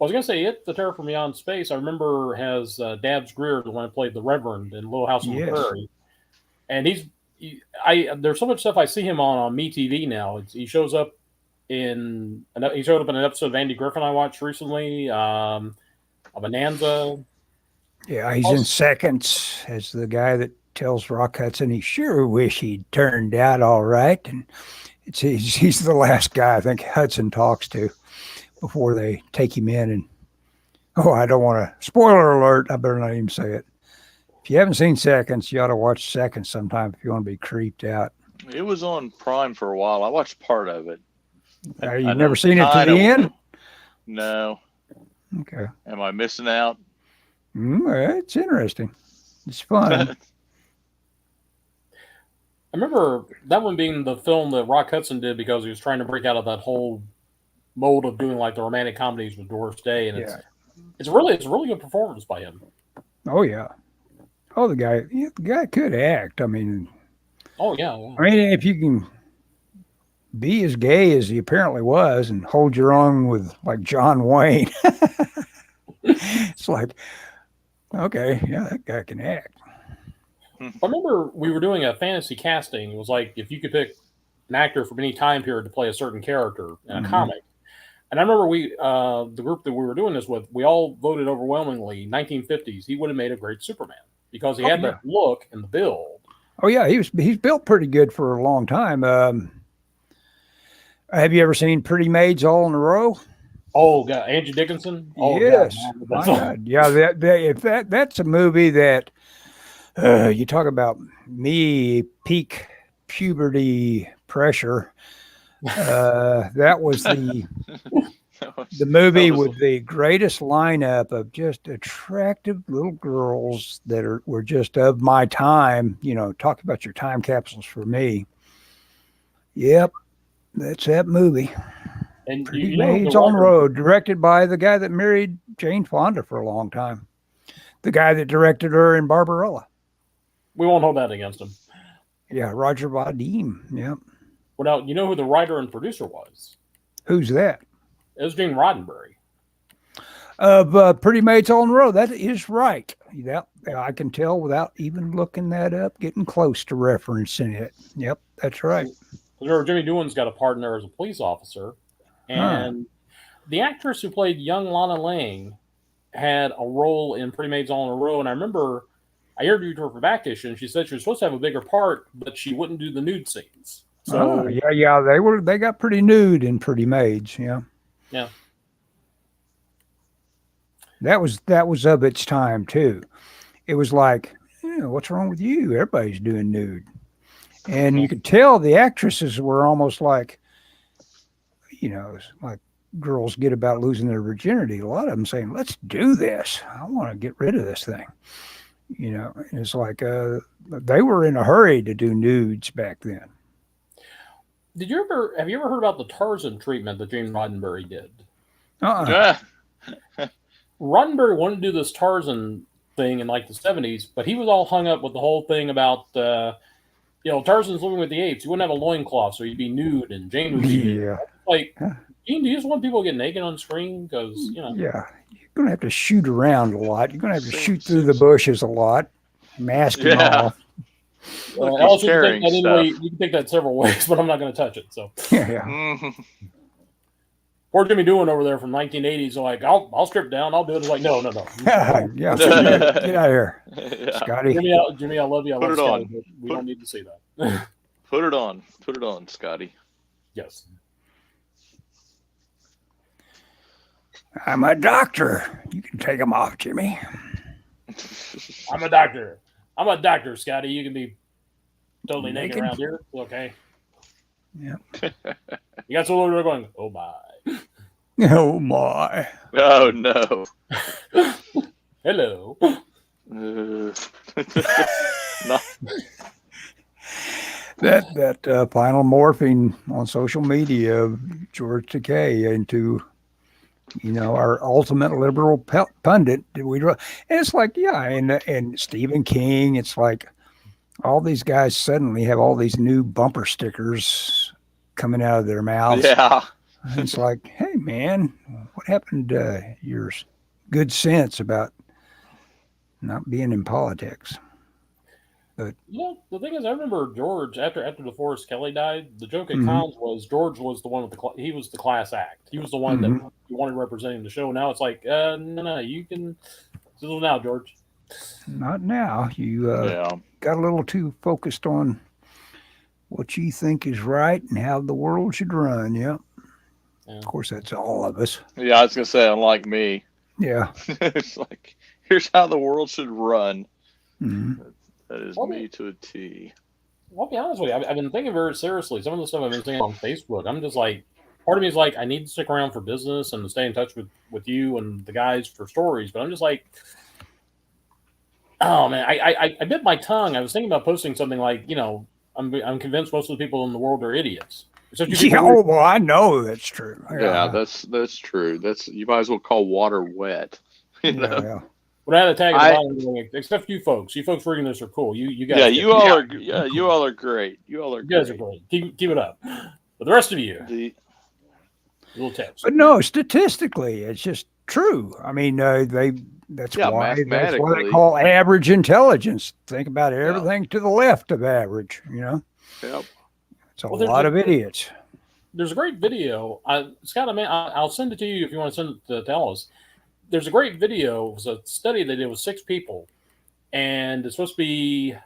I was gonna say It the Terror from Beyond Space. I remember has Dabbs Greer, the one who played the Reverend in Little House on the Prairie, and there's so much stuff I see him on MeTV now. He showed up in an episode of Andy Griffin I watched recently, a Bonanza. Yeah, he's in Seconds as the guy that tells Rock Hudson he sure wish he'd turned out all right, and he's the last guy I think Hudson talks to before they take him in. And I don't want to spoiler alert. I better not even say it. If you haven't seen Seconds, you ought to watch Seconds sometime if you want to be creeped out. It was on Prime for a while. I watched part of it. You've never seen it to the end? No. Okay. Am I missing out? It's interesting. It's fun. I remember that one being the film that Rock Hudson did because he was trying to break out of that whole mold of doing like the romantic comedies with Doris Day, and it's a really good performance by him. Oh yeah. Oh, the guy could act. I mean. Oh yeah. I mean, if you can be as gay as he apparently was and hold your own with like John Wayne, it's like, okay, yeah, that guy can act. I remember we were doing a fantasy casting. It was like if you could pick an actor from any time period to play a certain character in a comic. And I remember the group that we were doing this with, we all voted overwhelmingly 1950s. He would have made a great Superman because he had that look and the build. Oh yeah, he's built pretty good for a long time. Have you ever seen Pretty Maids All in a Row? Oh God, Angie Dickinson. Oh yes, God, God. Yeah. That's a movie that you talk about me peak puberty pressure. That was the movie with the greatest lineup of just attractive little girls that were just of my time. Talk about your time capsules for me. Yep, that's that movie. And Pretty Maids on the Road, directed by the guy that married Jane Fonda for a long time. The guy that directed her in Barbarella. We won't hold that against him. Yeah, Roger Vadim. Yep. Well, now, you know who the writer and producer was? Who's that? It was Gene Roddenberry. Of Pretty Maids on the Road. That is right. Yep. I can tell without even looking that up, getting close to referencing it. Yep, that's right. Remember, Jimmy Doohan's got a part in there as a police officer. And the actress who played young Lana Lang had a role in Pretty Maids All in a Row. And I remember I interviewed her for Back Issue, and she said she was supposed to have a bigger part, but she wouldn't do the nude scenes. So they got pretty nude in Pretty Maids, yeah. Yeah. That was of its time too. It was like, what's wrong with you? Everybody's doing nude. And you could tell the actresses were almost like, like girls get about losing their virginity. A lot of them saying, let's do this. I want to get rid of this thing. And it's like they were in a hurry to do nudes back then. Have you ever heard about the Tarzan treatment that Gene Roddenberry did? Yeah. Roddenberry wanted to do this Tarzan thing in like the 70s, but he was all hung up with the whole thing about Tarzan's living with the apes. You wouldn't have a loincloth, so you'd be nude, and Jane would be nude. Like, Gene, do you just want people to get naked on screen? Because, Yeah, you're going to have to shoot around a lot. You're going to have to shoot through the bushes a lot, masking off. Ellis, you can take that several ways, but I'm not going to touch it. So, Poor Jimmy Doing over there from 1980s, like, I'll strip down, I'll do it. It's like, no. Yeah, get out of here, Scotty. Jimmy, I love you. I love Scotty, but we don't need to see that. Put it on, Scotty. Yes. I'm a doctor. You can take them off, Jimmy. I'm a doctor, Scotty. You can be totally naked around here. It's okay. Yeah. You got someone over there going, oh my. Oh my. Oh no. Hello. That final morphing on social media of George Takei into our ultimate liberal pundit. It's like, and Stephen King. It's like all these guys suddenly have all these new bumper stickers coming out of their mouths. Yeah. And it's like, hey man, what happened to your good sense about not being in politics? But the thing is, I remember George after DeForest Kelley died. The joke at cons was George was the one with he was the class act. He was the one that you wanted representing the show. Now it's like, no, you can sizzle now, George. Not now. You got a little too focused on what you think is right and how the world should run. Yeah. Of course, that's all of us. Yeah, I was gonna say, unlike me. Yeah. It's like, here's how the world should run. Mm-hmm. That is me to a T. Well, I'll be honest with you. I've been thinking very seriously. Some of the stuff I've been seeing on Facebook, I'm just like, part of me is like, I need to stick around for business and to stay in touch with you and the guys for stories. But I'm just like, oh man, I bit my tongue. I was thinking about posting something like, I'm convinced most of the people in the world are idiots. Well, I know that's true. Yeah, that's true. You might as well call water wet. Yeah. But I had a tag at the bottom, except you folks. You folks reading this are cool. You guys. Yeah, you all are. Yeah, you all are great. You guys are great. Keep it up. But the rest of you, little tips. But no, statistically, it's just true. I mean, that's why they call average intelligence. Think about everything to the left of average. Yep. It's a lot of idiots. There's a great video. Scott, I'll send it to you if you want to send it to Ellis. There's a great video. It was a study they did with 6 people. And it's supposed to be...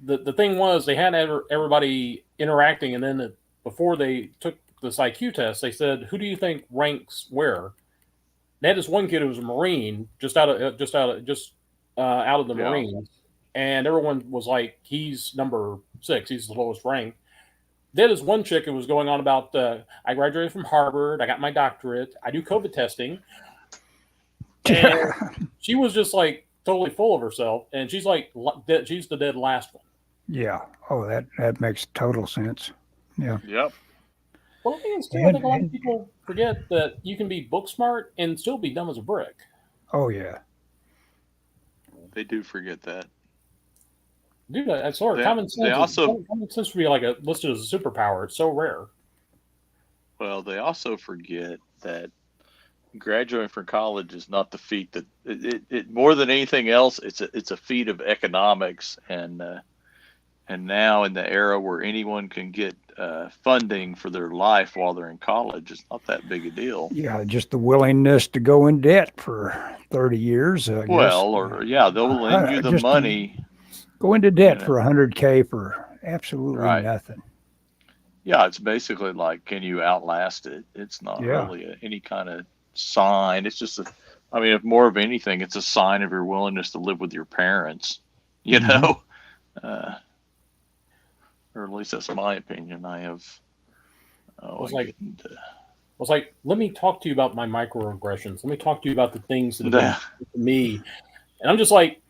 The thing was, they had everybody interacting, and then before they took this IQ test, they said, who do you think ranks where? They had this one kid who was a Marine, just out of the Marines. And everyone was like, he's number 6. He's the lowest rank. Then this one chick who was going on about, I graduated from Harvard. I got my doctorate. I do COVID testing. And she was just like totally full of herself. And she's like, she's the dead last one. Yeah. Oh, that makes total sense. Yeah. Yep. Well, the thing is, too, I think a lot of people forget that you can be book smart and still be dumb as a brick. Oh, yeah. They do forget that. Dude, I swear, common sense would be like listed as a superpower. It's so rare. Well, they also forget that graduating from college is not the feat that it more than anything else. It's a feat of economics, and now in the era where anyone can get funding for their life while they're in college, it's not that big a deal. Yeah, just the willingness to go in debt for 30 years. I guess. They'll lend you the money. Go into debt for $100K for absolutely nothing. Yeah, it's basically like, can you outlast it? It's not really any kind of sign. It's just I mean, if more of anything, it's a sign of your willingness to live with your parents. You know, or at least that's my opinion. I have. Oh, It's like, let me talk to you about my microaggressions. Let me talk to you about the things that have been to me. And I'm just like,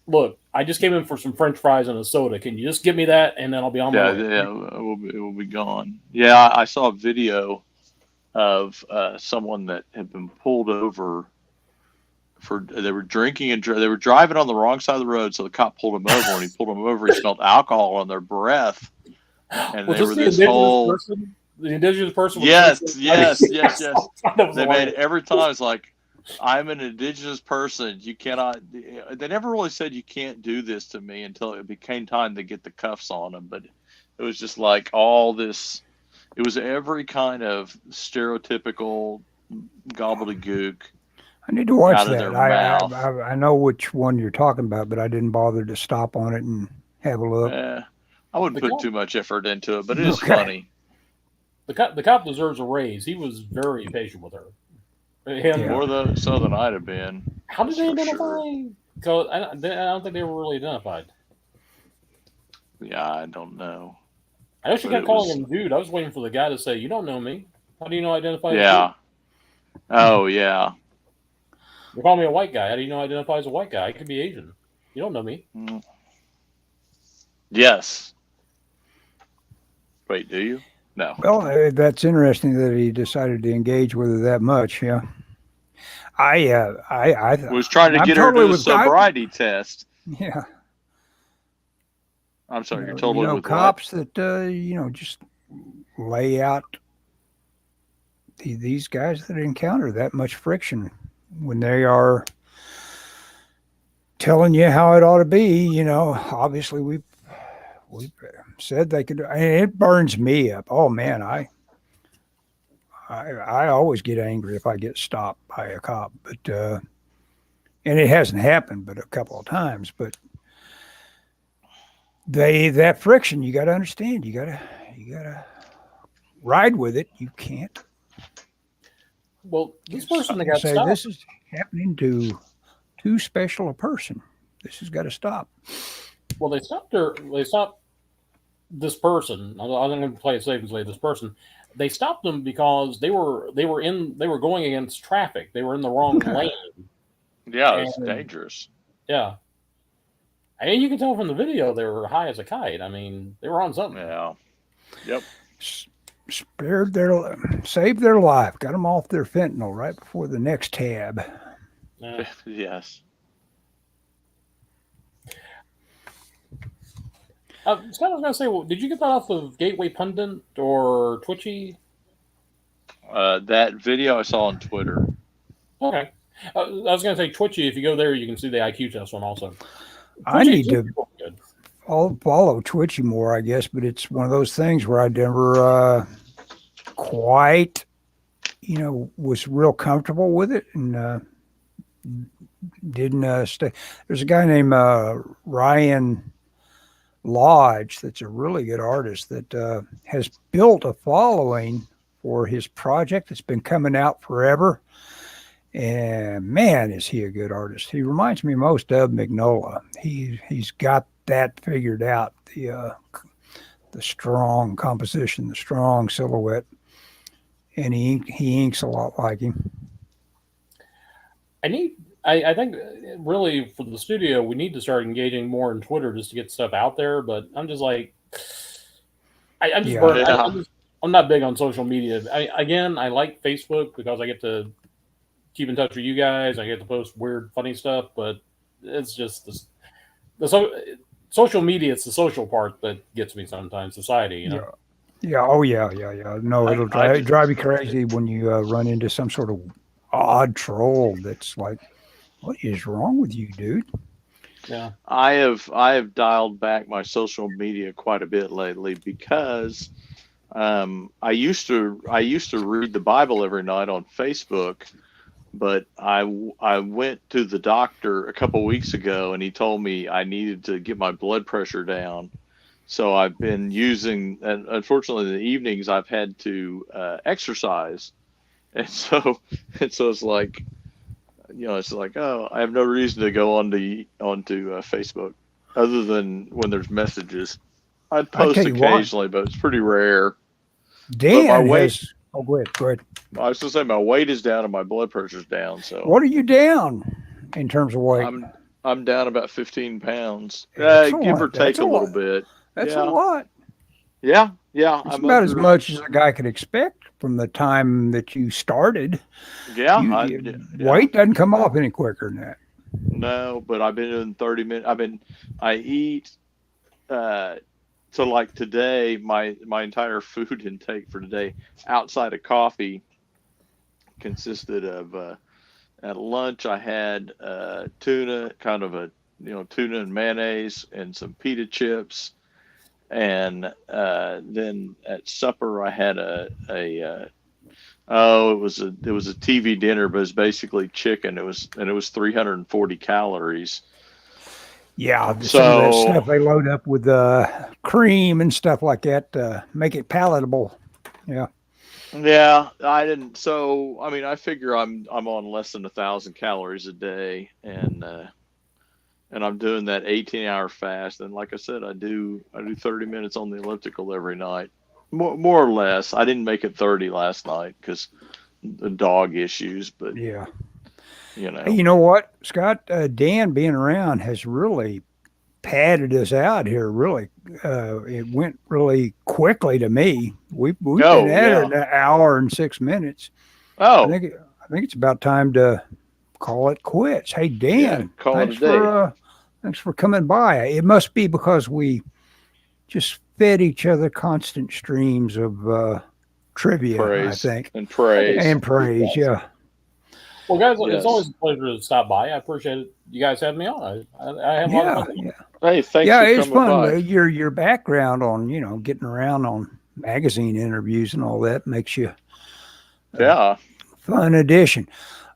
look, I just came in for some French fries and a soda. Can you just give me that, and then I'll be on my way? Yeah, it will be gone. Yeah, I saw a video of someone that had been pulled over they were drinking and they were driving on the wrong side of the road, so the cop pulled him over. And he pulled them over. He smelled alcohol on their breath, and Was they this were the this indigenous whole person? The indigenous person? yes. They They made every time it's like, I'm an indigenous person. You cannot. They never really said you can't do this to me until it became time to get the cuffs on them. But it was just like all this. It was every kind of stereotypical gobbledygook. I need to watch out of that. their mouth. I know which one you're talking about, but I didn't bother to stop on it and have a look. I wouldn't put too much effort into it, but it is funny. The cop deserves a raise. He was very patient with her. More so than I'd have been. How did they identify? Because I don't think they were really identified. Yeah, I don't know. I know she kept calling him dude. I was waiting for the guy to say, "You don't know me. How do you know I identify?" Yeah. Oh yeah. You're calling me a white guy. How do you know I identify as a white guy? I could be Asian. You don't know me. Yes. Wait, do you? No. Well, that's interesting that he decided to engage with her that much. Yeah. I was trying to get her to do a sobriety test. Yeah. I'm sorry, you're totally with cops what? that just lay out these guys that encounter that much friction when they are telling you how it ought to be. Obviously we said they could, and it burns me up. Oh man, I always get angry if I get stopped by a cop, but and it hasn't happened but a couple of times, but that friction, you got to understand, you got to ride with it. You can't. Well, this person that got say stopped. This is happening to too special a person. This has got to stop. Well, they stopped her. They stopped this person. I'm going to play it safe and say this person. They stopped them because they were going against traffic. They were in the wrong lane. Yeah, it's dangerous. Yeah. And you can tell from the video they were high as a kite. I mean, they were on something. Yeah. Yep. Saved their life. Got them off their fentanyl right before the next tab. Yes. Scott, I was going to say, well, did you get that off of Gateway Pundit or Twitchy? That video I saw on Twitter. Okay. I was going to say Twitchy. If you go there, you can see the IQ test one also. I need to follow Twitchy more, I guess, but it's one of those things where I never quite, was real comfortable with it and didn't stay. There's a guy named Ryan Lodge that's a really good artist that has built a following for his project that's been coming out forever. And man, is he a good artist. He reminds me most of Mignola. He's got that figured out, the strong composition, the strong silhouette, and he inks a lot like him. I think really for the studio, we need to start engaging more in Twitter just to get stuff out there. But I'm just like, I'm just burned. I'm not big on social media. I like Facebook because I get to keep in touch with you guys. I get to post weird, funny stuff, but it's just social media. It's the social part that gets me sometimes. Society, Yeah. Oh, yeah. No, it'll drive you crazy when you run into some sort of odd troll that's like, "What is wrong with you, dude?" Yeah. I have dialed back my social media quite a bit lately because I used to read the Bible every night on Facebook. But I went to the doctor a couple weeks ago, and he told me I needed to get my blood pressure down. So I've been using, and unfortunately in the evenings I've had to exercise. And so it's like, it's like, oh, I have no reason to go onto Facebook other than when there's messages. I I post tell you what, occasionally, but it's pretty rare. But my Dan weight, has. Oh, go ahead. Go ahead. I was gonna say my weight is down and my blood pressure's down. So What are you down in terms of weight? I'm down about 15 pounds, give or Excellent. take That's a a little lot. bit. That's a Yeah, lot. yeah. It's I'm about as under. much as a guy could expect from the time that you started. Yeah, Weight doesn't come off any quicker than that. no, but I've been doing 30 minutes. I eat. So like today, my entire food intake for today, outside of coffee, consisted of at lunch I had tuna, kind of a tuna and mayonnaise and some pita chips, and then at supper I had it was a TV dinner, but it's basically chicken. It was 340 calories. Yeah, some of that So stuff they load up with cream and stuff like that to make it palatable. Yeah. yeah, I didn't. So I mean, I figure I'm on less than 1,000 calories a day, and I'm doing that 18-hour fast. And like I said, I do 30 minutes on the elliptical every night, more or less. I didn't make it 30 last night because the dog issues, but Yeah. you know, Hey, you know what, Scott? Dan being around has really padded us out here. Really, it went really quickly to me. We've been oh at it yeah, an hour and 6 minutes. I oh think it's about time to call it quits. Hey, yeah, Dan, call it a day. thanks for coming by. It must be because we just fed each other constant streams of trivia, I Praise think, and praise. and praise. Yeah. Well, guys, it's always Yes. a pleasure to stop by. I appreciate you guys having me on. I have a lot of fun. Yeah. Hey, thanks Yeah, for it's coming fun. by. Your background on getting around on magazine interviews and all that makes you Yeah. fun addition.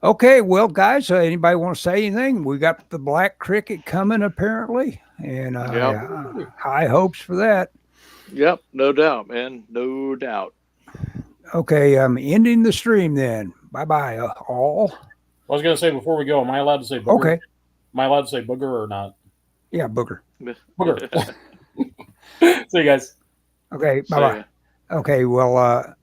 Okay, well, guys, anybody want to say anything? We got the Black Cricket coming apparently, and Yep. high hopes for that. Yep. No doubt, man. No doubt. Okay, I'm ending the stream then. Bye bye, all. I was going to say before we go, am I allowed to say booger? Okay, Am I allowed to say booger or not? yeah, Booger. Booger. See you guys. Okay, See bye bye. ya. Okay, well,